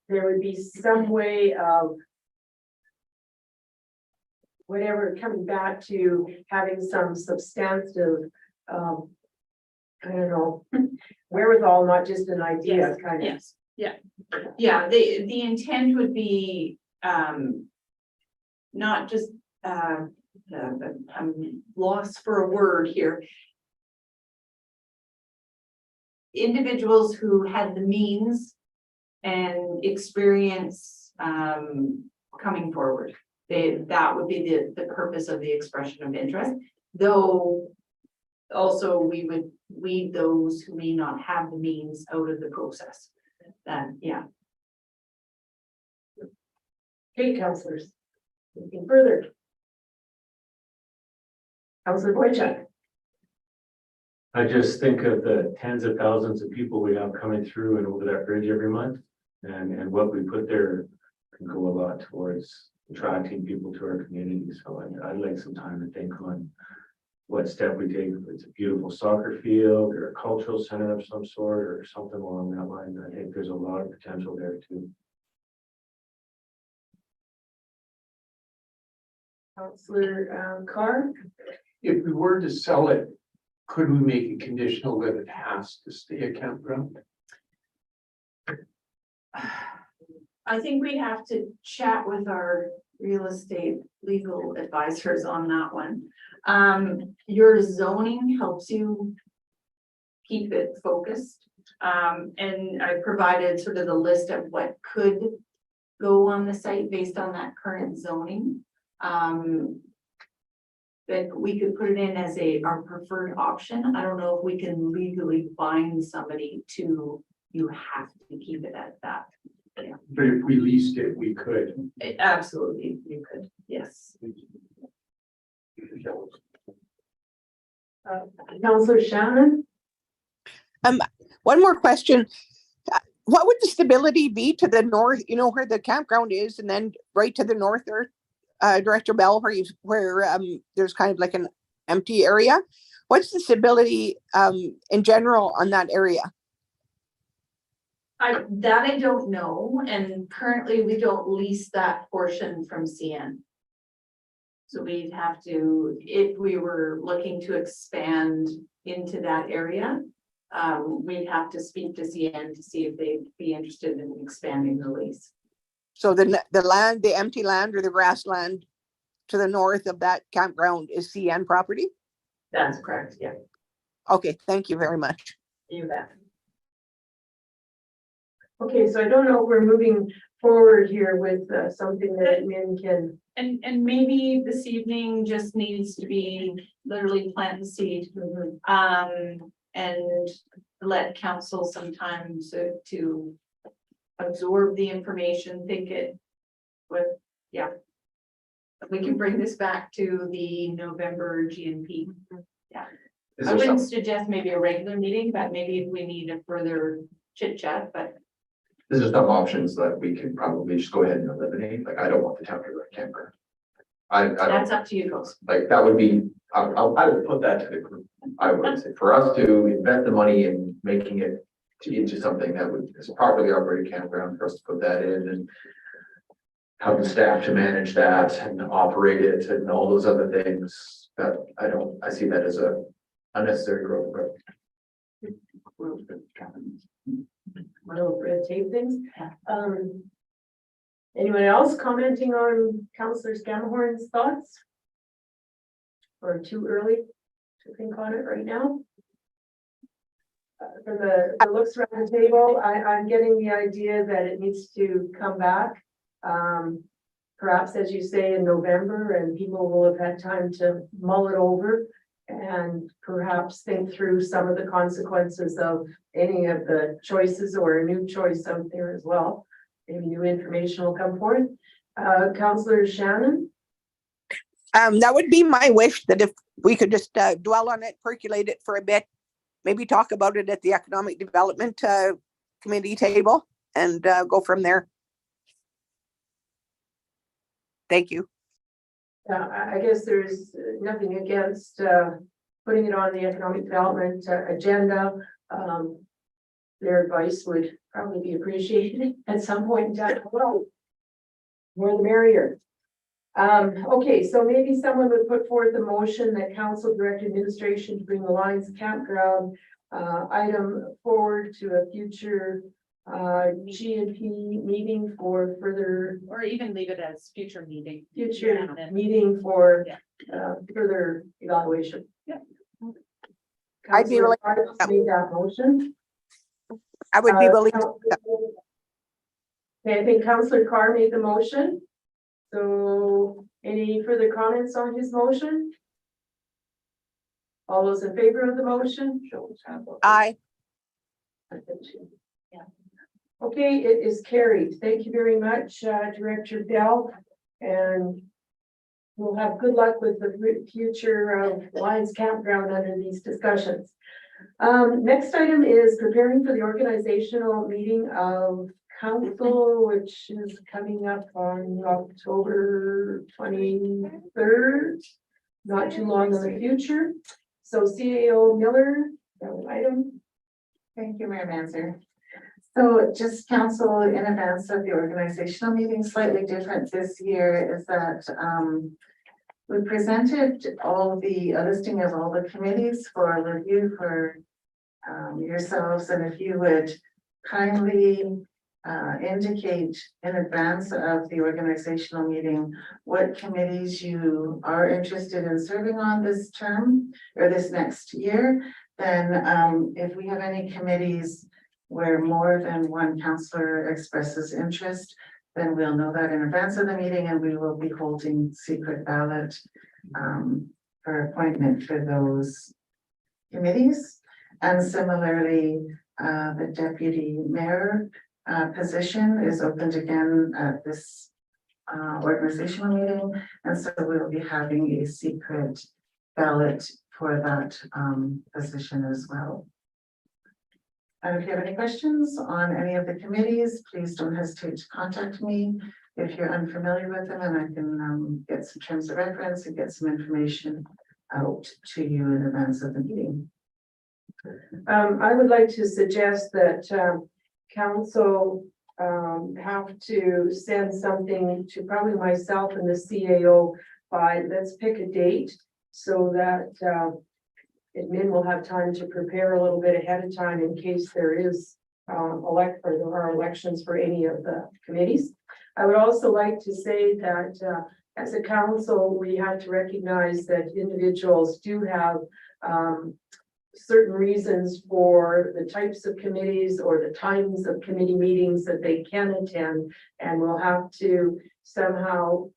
there would be some way of whatever, coming back to having some substantive, I don't know, wherewithal, not just an idea, kind of. Yes, yeah, the intent would be not just I'm lost for a word here. Individuals who had the means and experience coming forward. That would be the purpose of the expression of interest, though also we would weed those who may not have the means out of the process. Then, yeah. Okay, councillors, anything further? Councillor Boychuk. I just think of the tens of thousands of people we have coming through and over that bridge every month. And what we put there can go a lot towards attracting people to our community. So I'd like some time to think on what step we take, if it's a beautiful soccer field or a cultural center of some sort or something along that line. I think there's a lot of potential there too. Councillor Carr, If we were to sell it, could we make it conditional that it has to stay a campground? I think we have to chat with our real estate legal advisors on that one. Your zoning helps you keep it focused. And I provided sort of the list of what could go on the site based on that current zoning. That we could put it in as our preferred option. I don't know if we can legally bind somebody to, you have to keep it at that. But if we leased it, we could. Absolutely, you could, yes. Councillor Shannon, One more question. What would the stability be to the north, you know, where the campground is, and then right to the north there, Director Bell, where there's kind of like an empty area? What's the stability in general on that area? I don't know, and currently we don't lease that portion from CN. So we'd have to, if we were looking to expand into that area, we'd have to speak to CN to see if they'd be interested in expanding the lease. So the land, the empty land or the grassland to the north of that campground is CN property? That's correct, yeah. Okay, thank you very much. You bet. okay, so I don't know if we're moving forward here with something that Min can, And maybe this evening just needs to be literally plant the seed. And let council some time to absorb the information, think it with, yeah. We can bring this back to the November GNP. Yeah, Is I there wouldn't some, suggest maybe a regular meeting, but maybe if we need a further chit chat, but is there some options that we can probably just go ahead and eliminate? Like, I don't want the town to run a campground. I don't, that's up to you folks. like, that would be, I would put that to the group. I would say, for us to invest the money in making it into something that would, is a properly operated campground, for us to put that in and have the staff to manage that and operate it and all those other things, that I see that as a unnecessary growth. one of those red tape things. Anyone else commenting on Councillor Scamahorn's thoughts? Or too early to think on it right now? From the looks around the table, I'm getting the idea that it needs to come back. Perhaps, as you say, in November, and people will have had time to mull it over and perhaps think through some of the consequences of any of the choices, or a new choice out there as well. Maybe new information will come forth. Councillor Shannon? That would be my wish, that if we could just dwell on it, percolate it for a bit, maybe talk about it at the Economic Development Committee table, and go from there. Thank you. I guess there's nothing against putting it on the economic development agenda. Their advice would probably be appreciated at some point down the road. More the merrier. Okay, so maybe someone would put forth a motion that council direct administration to bring the Lions Campground item forward to a future GNP meeting for further, Or even leave it as future meeting. future meeting for Yeah. further evaluation. Yeah. I'd be willing- Councillor Carter made that motion. I would be willing. Okay, I think Councillor Carr made the motion. So any further comments on his motion? All those in favor of the motion? Aye. Yeah. Okay, it is carried. Thank you very much, Director Bell. And we'll have good luck with the future of Lions Campground under these discussions. Next item is preparing for the organizational meeting of council, which is coming up on October 23rd. not too long in the future. So CAO Miller, that was item. Thank you, Mayor Manzer. So just council in advance of the organizational meeting, slightly different this year is that we presented all the a listing of all the committees for review for yourselves, and if you would kindly indicate in advance of the organizational meeting what committees you are interested in serving on this term or this next year, then if we have any committees where more than one counselor expresses interest, then we'll know that in advance of the meeting and we will be holding secret ballot for appointment for those committees. And similarly, the deputy mayor position is opened again at this organizational meeting. And so we'll be having a secret ballot for that position as well. And if you have any questions on any of the committees, please don't hesitate to contact me if you're unfamiliar with them, and I can get some terms of reference and get some information out to you in advance of the meeting. I would like to suggest that council have to send something to probably myself and the CAO by, let's pick a date so that admin will have time to prepare a little bit ahead of time in case there is there are elections for any of the committees. I would also like to say that as a council, we have to recognize that individuals do have certain reasons for the types of committees or the times of committee meetings that they can attend, and we'll have to somehow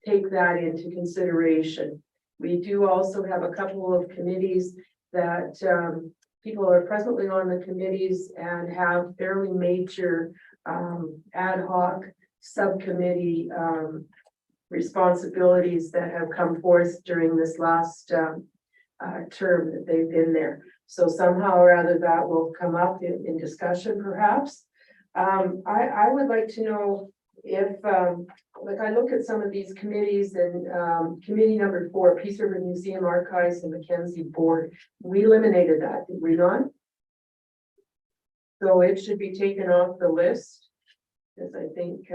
take that into consideration. We do also have a couple of committees that people are presently on the committees and have fairly major ad hoc subcommittee responsibilities that have come forth during this last term that they've been there. So somehow or other that will come up in discussion perhaps. I would like to know if, like I look at some of these committees and committee number 4, Peace River Museum Archives and Mackenzie Board, we eliminated that, did we not? So it should be taken off the list, because I think,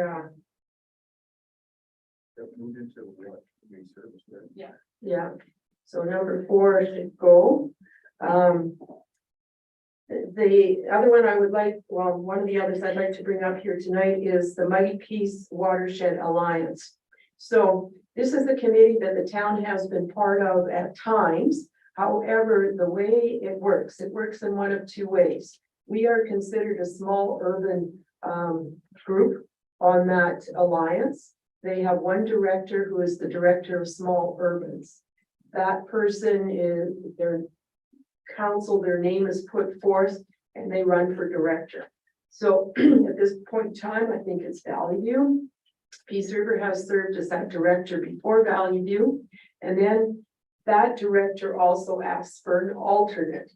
yeah, so number 4 should go. The other one I would like, well, one of the others I'd like to bring up here tonight is the Mighty Peace Watershed Alliance. So this is the committee that the town has been part of at times. However, the way it works in one of two ways. We are considered a small urban group on that alliance. They have one director who is the director of small urbans. That person is their council, their name is put forth and they run for director. So at this point in time, I think it's Valley View. Peace River has served as that director before Valley View. And then that director also asks for an alternate.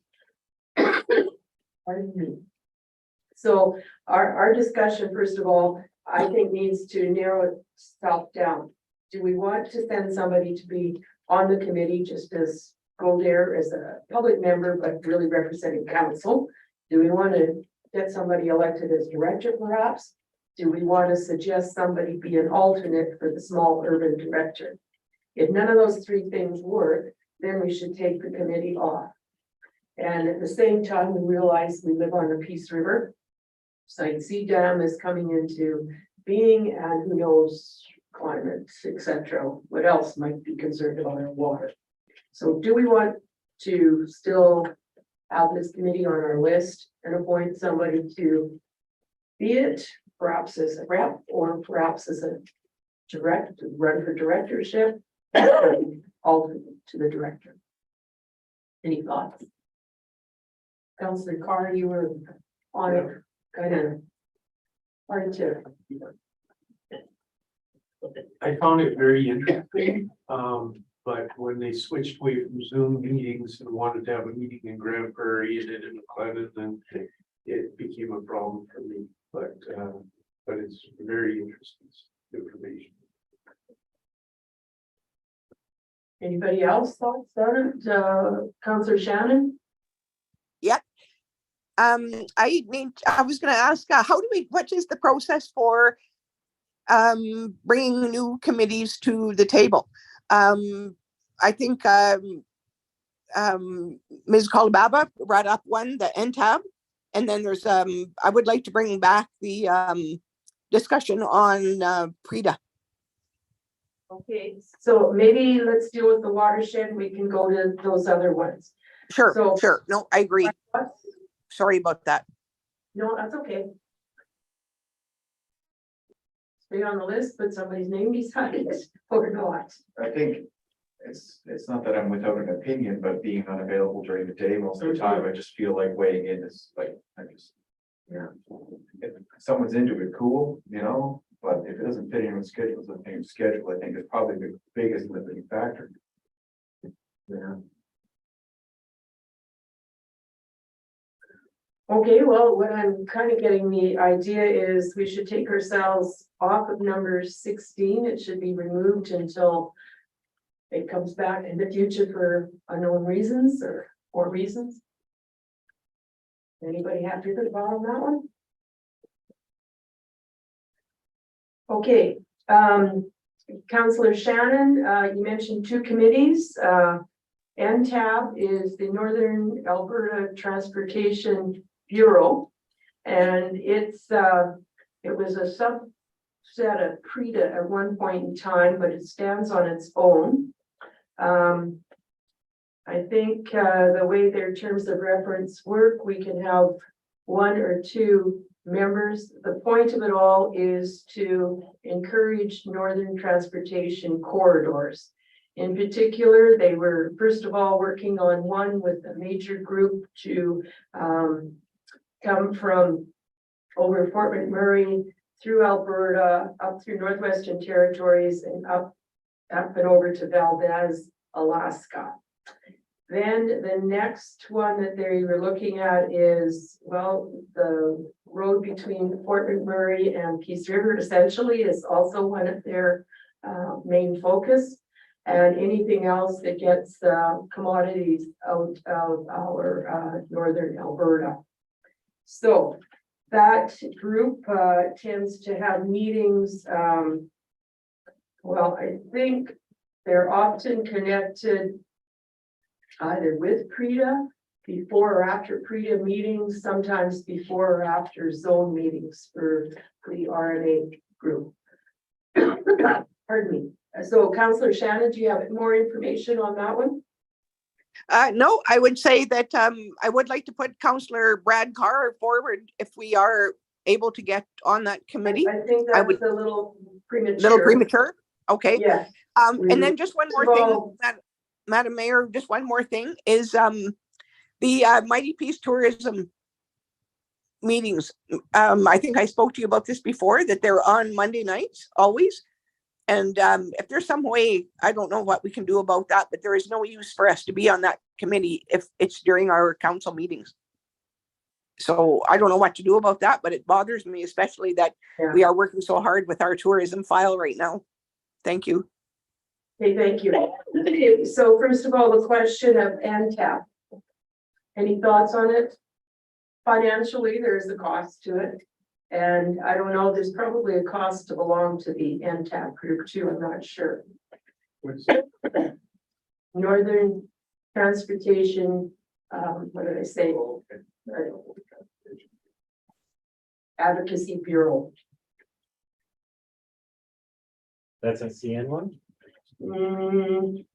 Pardon me. So our discussion, first of all, I think needs to narrow itself down. Do we want to send somebody to be on the committee just as go there as a public member, but really representing council? Do we want to get somebody elected as director perhaps? Do we want to suggest somebody be an alternate for the small urban director? If none of those three things work, then we should take the committee off. And at the same time, we realize we live on the Peace River. Site C Dam is coming into being, and who knows, climate, etc. What else might be concerned about our water? So do we want to still have this committee on our list and appoint somebody to be it, perhaps as a rep or perhaps as a run for directorship, alternate to the director? Any thoughts? Councillor Carr, you were on it, kind of hard to. I found it very interesting, but when they switched away from Zoom meetings and wanted to have a meeting in Grand Prairie and it in McLennan, then it became a problem for me, but it's very interesting information. Anybody else thoughts on it? Counselor Shannon? I was gonna ask, what is the process for bringing new committees to the table? I think Ms. Colababa brought up one, the NTAB, and then there's I would like to bring back the discussion on PREDA. Okay, so maybe let's deal with the watershed. We can go to those other ones. Sure, So- sure. No, I agree. Sorry about that. No, that's okay. Stay on the list, put somebody's name beside it or not. I think it's not that I'm without an opinion, but being unavailable during the day most of the time, I just feel like weighing in is like, Yeah. if someone's into it, cool, you know, but if it doesn't fit in with schedules, I think schedule, I think is probably the biggest limiting factor. Yeah. Okay, well, what I'm kind of getting the idea is we should take ourselves off of number 16. It should be removed until it comes back in the future for unknown reasons or reasons. Anybody happy with the bottom on that one? Okay, Councillor Shannon, you mentioned two committees. NTAB is the Northern Alberta Transportation Bureau. And it was a subset of PREDA at one point in time, but it stands on its own. I think the way their terms of reference work, we can have one or two members. The point of it all is to encourage northern transportation corridors. In particular, they were first of all working on one with a major group to come from over Fort McMurray through Alberta, up through Northwestern Territories and up and over to Valdez, Alaska. Then the next one that they were looking at is, well, the road between Fort McMurray and Peace River essentially is also one of their main focus. And anything else that gets commodities out of our northern Alberta. So that group tends to have meetings. Well, I think they're often connected either with PREDA before or after PREDA meetings, sometimes before or after zone meetings for the RNA group. Pardon me. So Councillor Shannon, do you have more information on that one? No, I would say that I would like to put Councillor Brad Carr forward if we are able to get on that committee. I think I that's would- a little premature. Little premature. Okay. Yeah. And then just one more thing, Well- Madam Mayor, just one more thing is the Mighty Peace Tourism meetings. I think I spoke to you about this before, that they're on Monday nights always. And if there's some way, I don't know what we can do about that, but there is no use for us to be on that committee if it's during our council meetings. So I don't know what to do about that, but it bothers me, especially that we are working so hard with our tourism file right now. Thank you. Okay, thank you. Okay, so first of all, the question of NTAP. Any thoughts on it? Financially, there's a cost to it. And I don't know, there's probably a cost to belong to the NTAP group too, I'm not sure. Northern Transportation, what did I say? Advocacy Bureau. That's a CN one?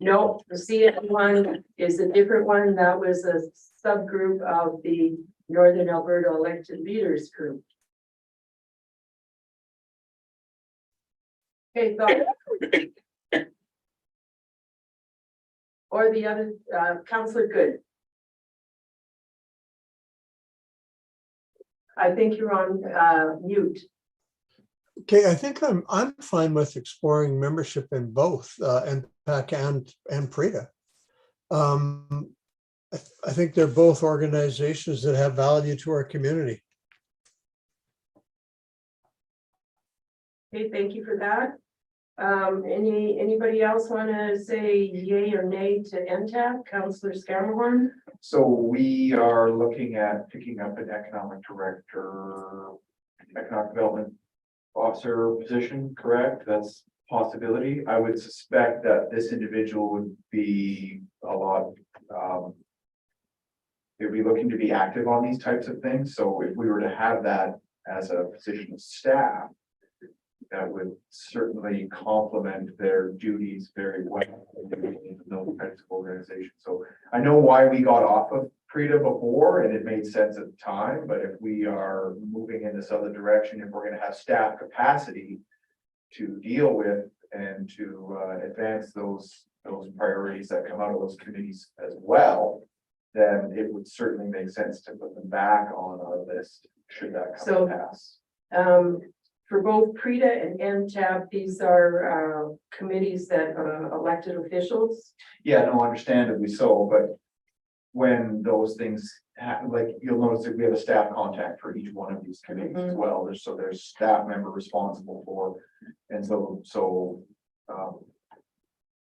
No, the CN one is a different one. That was a subgroup of the Northern Alberta Elected Leaders Group. Okay, thought. Or the other, Councillor Good. I think you're on mute. Okay, I think I'm fine with exploring membership in both NPAC and PREDA. I think they're both organizations that have value to our community. Okay, thank you for that. Anybody else want to say yay or nay to NTAP? Counselor Scammahorn? So we are looking at picking up an economic director, economic development officer position, correct? That's a possibility. I would suspect that this individual would be a lot, they'd be looking to be active on these types of things. So if we were to have that as a position of staff, that would certainly complement their duties very well in those types of organizations. So I know why we got off of PRETA before, and it made sense at the time, but if we are moving in this other direction, if we're gonna have staff capacity to deal with and to advance those priorities that come out of those committees as well, then it would certainly make sense to put them back on our list, should that come So, to pass. For both PRETA and NTAP, these are committees that elected officials. Yeah, no, understandably so, but when those things happen, like you'll notice that we have a staff contact for each one of these committees as well. There's staff member responsible for, and so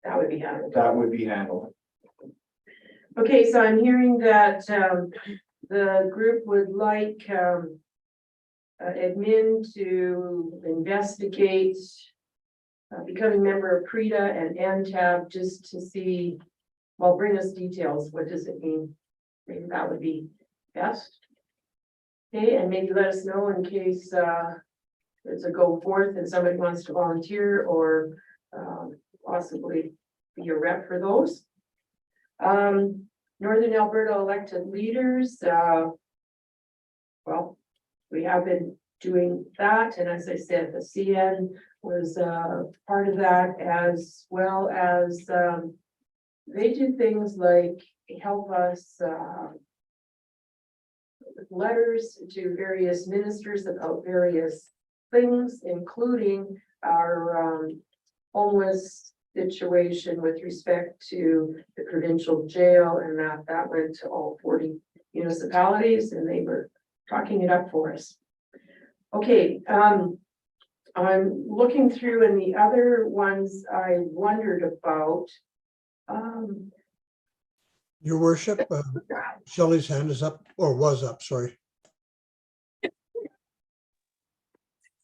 That would be handled. that would be handled. Okay, so I'm hearing that the group would like admin to investigate becoming member of PRETA and NTAP just to see, well, bring us details. What does it mean? Maybe that would be best. Okay, and maybe let us know in case there's a go forth and somebody wants to volunteer or possibly be a rep for those. Northern Alberta elected leaders, well, we have been doing that, and as I said, the CN was part of that, as well as they do things like help us with letters to various ministers about various things, including our homeless situation with respect to the provincial jail, and that went to all 40 municipalities, and they were talking it up for us. Okay, I'm looking through, and the other ones I wondered about. Your worship, Shelley's hand is up, or was up, sorry.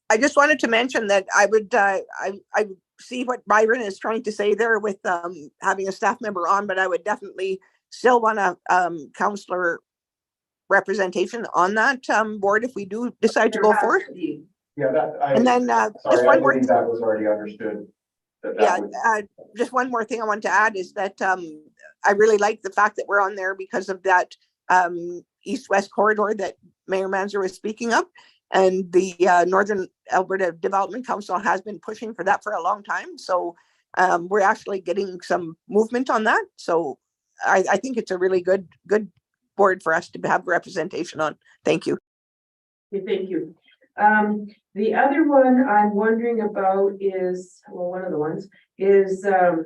I just wanted to mention that I would, I see what Byron is trying to say there with having a staff member on, but I would definitely still want a counselor representation on that board if we do decide to go for it. Yeah, that, And then just sorry, I one more, believe that was already understood. That yeah, would- just one more thing I want to add is that I really like the fact that we're on there because of that east-west corridor that Mayor Manzer was speaking of. And the Northern Alberta Development Council has been pushing for that for a long time. So we're actually getting some movement on that. So I think it's a really good board for us to have representation on. Thank you. Okay, thank you. The other one I'm wondering about is, well, one of the ones is the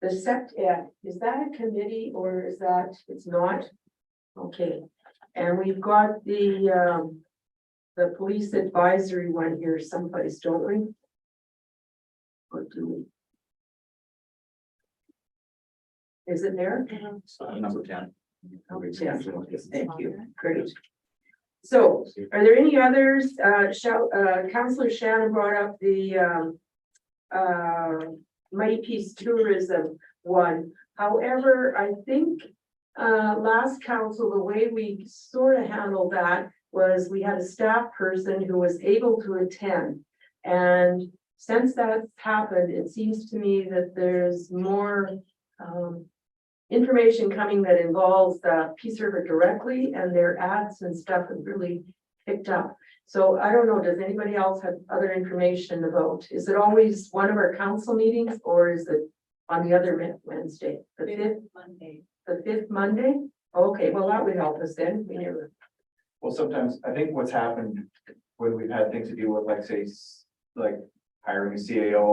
SEPTED. Is that a committee or is that, it's not? Okay, and we've got the police advisory one here someplace, don't we? Or do we? Is it there? Number 10. Yeah, thank you, great. So, are there any others? Councillor Shannon brought up the Mighty Peace Tourism one. However, I think last council, the way we sort of handled that was we had a staff person who was able to attend. And since that's happened, it seems to me that there's more information coming that involves the Peace River directly, and their ads and stuff have really picked up. So I don't know, does anybody else have other information about, is it always one of our council meetings or is it on the other Wednesday? The fifth Monday. The fifth Monday? Okay, well, that would help us then. We never. Well, sometimes I think what's happened when we've had things to deal with, like say, like hiring a CAO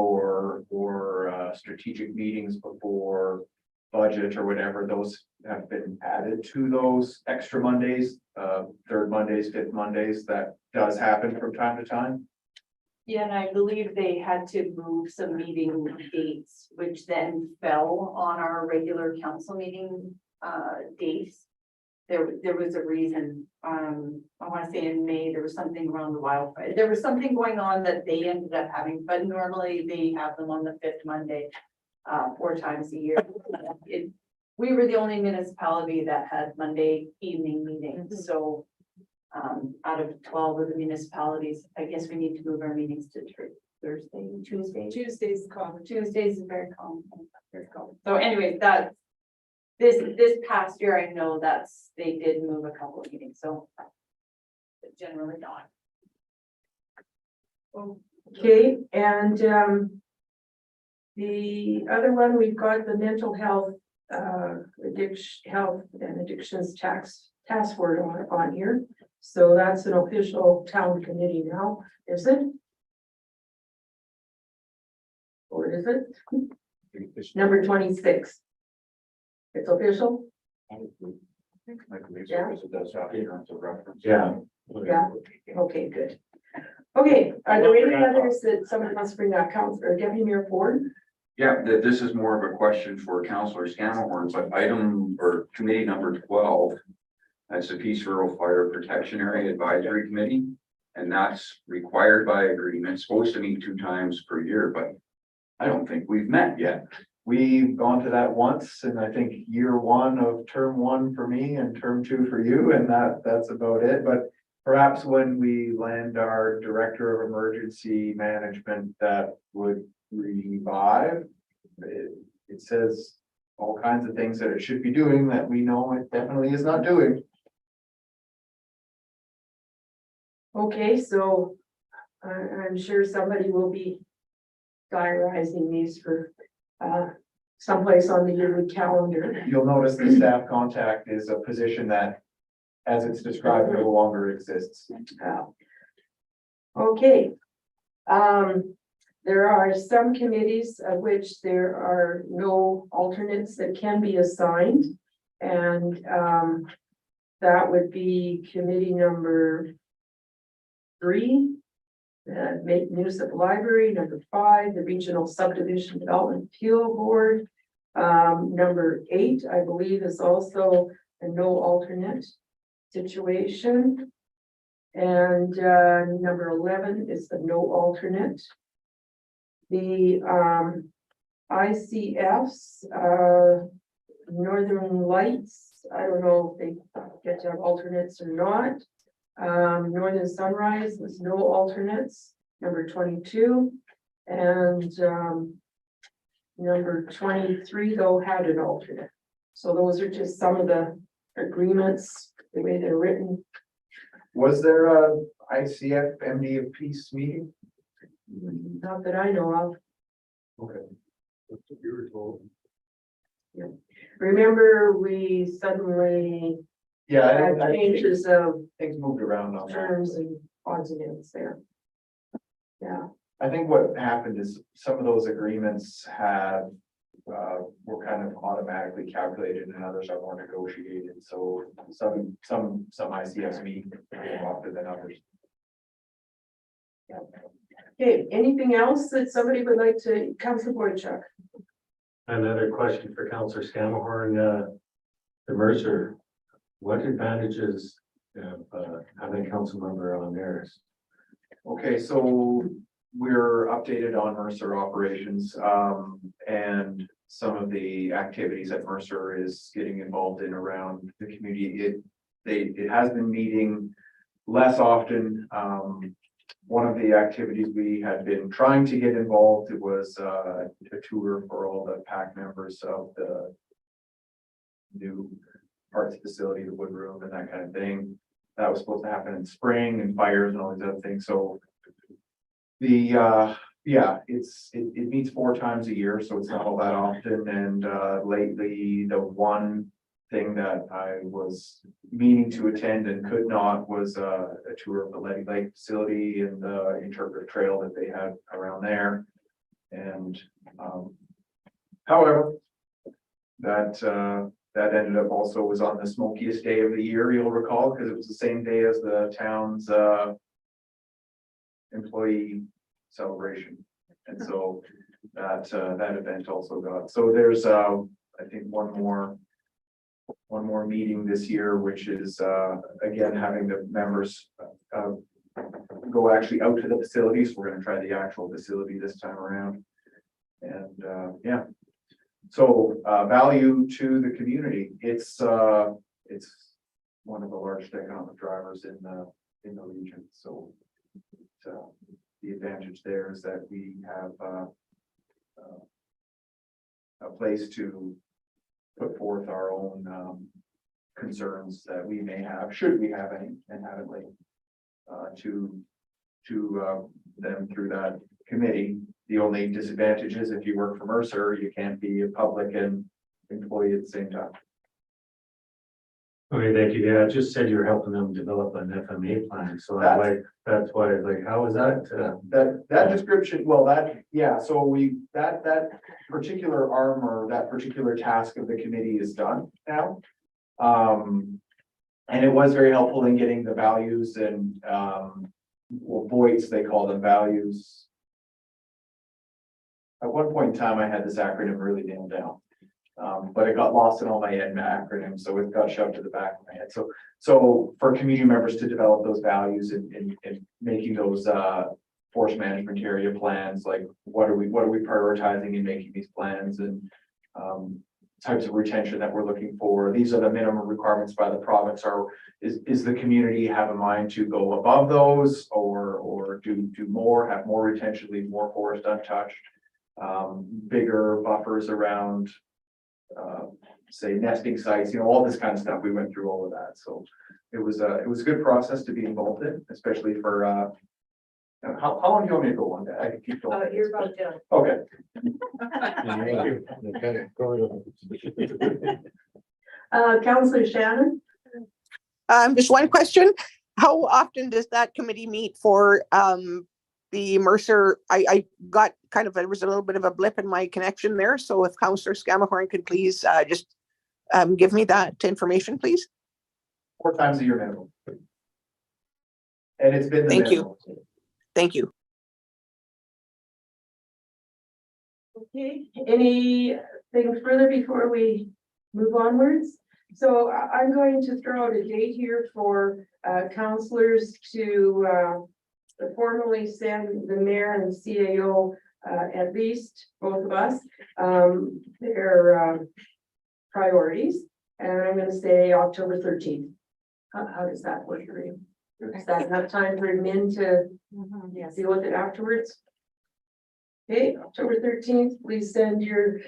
or strategic meetings before budget or whatever, those have been added to those extra Mondays, third Mondays, fifth Mondays. That does happen from time to time. Yeah, and I believe they had to move some meeting dates, which then fell on our regular council meeting dates. There was a reason, I want to say in May, there was something around the wildfire. There was something going on that they ended up having, but normally they have them on the 5th Monday, 4 times a year. We were the only municipality that had Monday evening meetings, so out of 12 of the municipalities, I guess we need to move our meetings to Thursday, Tuesday. Tuesday's common. Tuesdays is very common, very common. So anyway, that, this past year, I know they did move a couple of meetings, so. But generally not. Okay, and the other one, we've got the mental health, health and addictions task force on here. So that's an official town committee now, is it? Or is it? Number 26. It's official? I believe so, Yeah. because it does have terms of reference. Yeah. Yeah. Okay, good. Okay, are there any others that someone must bring up, Councilor Deputy Mayor Ford? Yeah, this is more of a question for Councillor Scannahorn, but item or committee number 12. That's the Peace Rural Fire Protection Area Advisory Committee. And that's required by agreement, supposed to meet 2 times per year, but I don't think we've met yet. We've gone to that once, and I think year 1 of term 1 for me and term 2 for you, and that's about it. But perhaps when we land our Director of Emergency Management, that would revive. It says all kinds of things that it should be doing that we know it definitely is not doing. Okay, so I'm sure somebody will be diarizing these for someplace on the yearly calendar. You'll notice the staff contact is a position that, as it's described, no longer exists. Okay. There are some committees of which there are no alternates that can be assigned. And that would be committee number 3, the Municipal Library, number 5, the Regional Subdivision Development Appeal Board. Number 8, I believe, is also a no alternate situation. And number 11 is the no alternate. The ICFs, Northern Lights, I don't know if they get to have alternates or not. Northern Sunrise was no alternates, number 22. And number 23, though, had an alternate. So those are just some of the agreements, the way they're written. Was there a ICF MD of Peace meeting? Not that I know of. Okay. Remember, we suddenly Yeah, had changes of things moved around on that. terms and odds and ends there. Yeah, I think what happened is some of those agreements had, were kind of automatically calculated and others are more negotiated. So some ICFs meet more often than others. okay, anything else that somebody would like to, Councilor Boychuk? Another question for Councillor Scannahorn, the Mercer, what advantages of having a council member on theirs? Okay, so we're updated on Mercer operations, and some of the activities that Mercer is getting involved in around the community. It has been meeting less often. One of the activities we had been trying to get involved, it was a tour for all the PAC members of the new parts facility, the wood room and that kind of thing. That was supposed to happen in spring, and fires and all these other things. So the yeah, it meets 4 times a year, so it's not all that often. And lately, the one thing that I was meaning to attend and could not was a tour of the Letty Lake facility and the interpretive trail that they had around there. And however, that ended up also was on the smokiest day of the year, you'll recall, because it was the same day as the town's employee celebration. And so that event also got, so there's, I think one more meeting this year, which is, again, having the members, go actually out to the facilities. We're gonna try the actual facility this time around. And, yeah. So, value to the community. It's one of the largest economic drivers in the region. So, the advantage there is that we have, a place to put forth our own, concerns that we may have, should we have any, and have it laid, to them through that committee. The only disadvantage is if you work for Mercer, you can't be a public and employee at the same time. Okay, thank you. Yeah, it just said you're helping them develop an FMA plan, so I'm like, that's why, like, how is that? That description, well, yeah, so that particular arm or that particular task of the committee is done now. And it was very helpful in getting the values and, well, VOITs, they call them, values. At one point in time, I had this acronym really nailed down. But it got lost in all my acronyms, so it got shoved to the back of my head. So for community members to develop those values and making those forest management area plans, like what are we prioritizing in making these plans, and types of retention that we're looking for. These are the minimum requirements by the province. Is the community have a mind to go above those, or do more, have more retention, leave more forest untouched, bigger buffers around say nesting sites, all this kind of stuff. We went through all of that. So it was a good process to be involved in, especially for how long do you want me to go on that? I can keep going. You're about done. Okay. Councillor Shannon? Just one question. How often does that committee meet for the Mercer? I got there was a little bit of a blip in my connection there. So if Councillor Scamahorn could please just give me that information, please. 4 times a year minimum. And it's been the Thank minimum. you. Thank you. Okay, anything further before we move onwards? So I'm going to throw out a date here for councillors to formally send the mayor and the CAO, at least both of us, their priorities. And I'm going to say October 13th. How does that work for you? Is that enough time for admin to deal with it afterwards? Okay, October 13th, please send your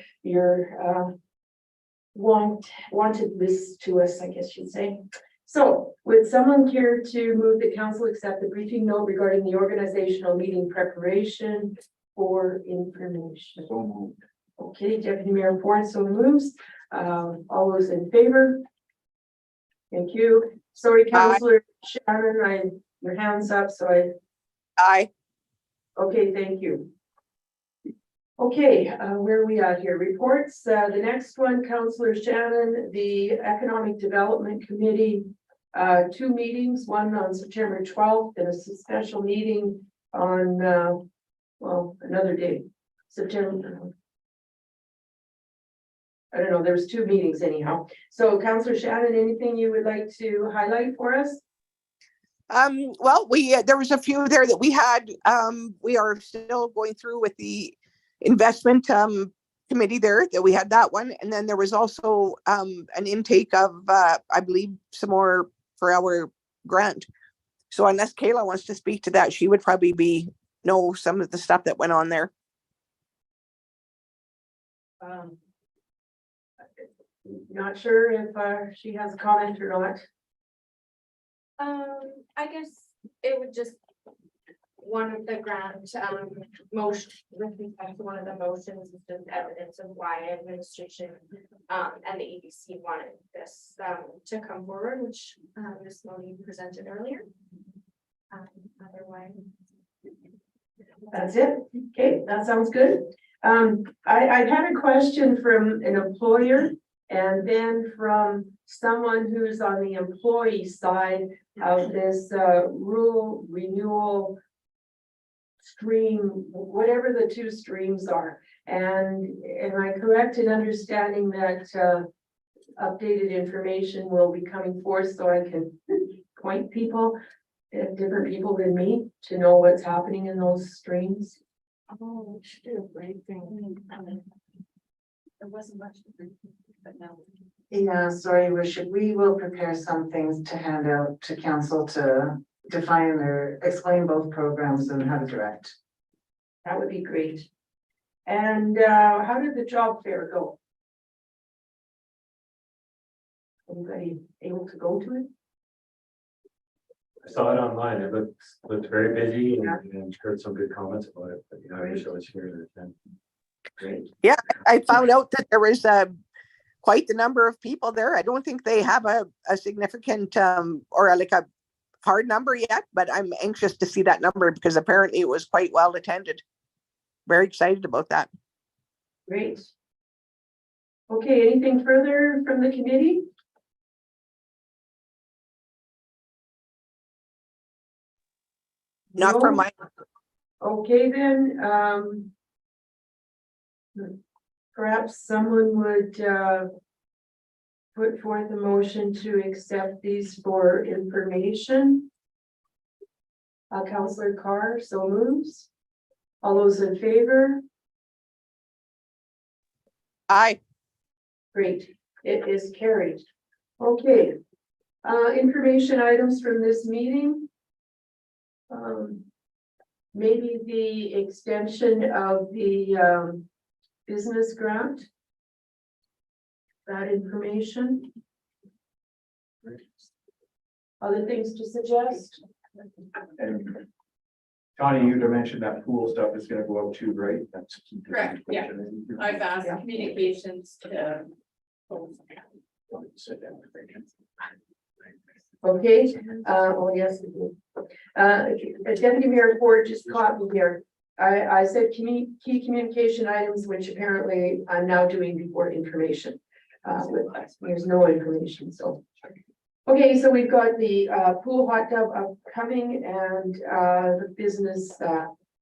wanted list to us, I guess you'd say. So would someone care to move the council accept the briefing note regarding the organizational meeting preparation for information? So moved. Okay, Deputy Mayor Ford so moves. All those in favor? Thank you. Sorry, Councillor Shannon, your hand's up, so Aye. okay, thank you. Okay, where are we at here? Reports. The next one, Councillor Shannon, the Economic Development Committee, 2 meetings, one on September 12th and a special meeting on, well, another day, September. I don't know, there's 2 meetings anyhow. So Councillor Shannon, anything you would like to highlight for us? Well, there was a few there that we had. We are still going through with the investment committee there, that we had that one. And then there was also an intake of, I believe, some more for our grant. So unless Kayla wants to speak to that, she would probably know some of the stuff that went on there. Not sure if she has a comment or not. I guess it would just, one of the grant, motion, with respect to one of the motions is just evidence of why administration, and the EDC wanted this, to come forward, which, Ms. Moni presented earlier. Otherwise. That's it. Okay, that sounds good. I had a question from an employer and then from someone who's on the employee side of this rural renewal stream, whatever the two streams are. And am I correct in understanding that updated information will be coming forth so I can point people, different people than me, to know what's happening in those streams? Oh, we should do a briefing. There wasn't much, but now. Yeah, sorry, Your Worship, we will prepare some things to hand out to council to define or explain both programs and how to direct. That would be great. And how did the job fair go? Anybody able to go to it? I saw it online. It looked very busy and heard some good comments about it, but you know, I wish I was here to attend. Great. I found out that there was quite the number of people there. I don't think they have a significant or like a hard number yet, but I'm anxious to see that number because apparently it was quite well attended. Very excited about that. Great. Okay, anything further from the committee? Not No? from my, Okay, then, perhaps someone would put forth a motion to accept these for information. Councillor Carr, so moves. All those in favor? aye. Great, it is carried. Okay, information items from this meeting. Maybe the extension of the business grant. That information. Other things to suggest? And Connie, you mentioned that pool stuff is gonna go out too, right? That's. Correct, yeah. I've asked communications to. Okay, oh, yes. Deputy Mayor Ford just caught me here. I said key communication items, which apparently I'm now doing before information. There's no information, so. Okay, so we've got the pool hot tub upcoming and the business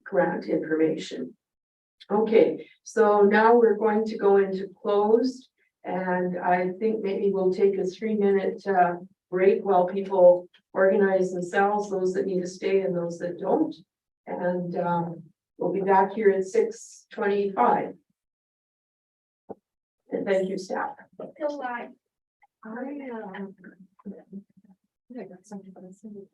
grant information. Okay, so now we're going to go into closed, and I think maybe we'll take a 3-minute break while people organize themselves, those that need to stay and those that don't. And we'll be back here at 6:25. And thank you, staff. Still live. I got something, but I sent it.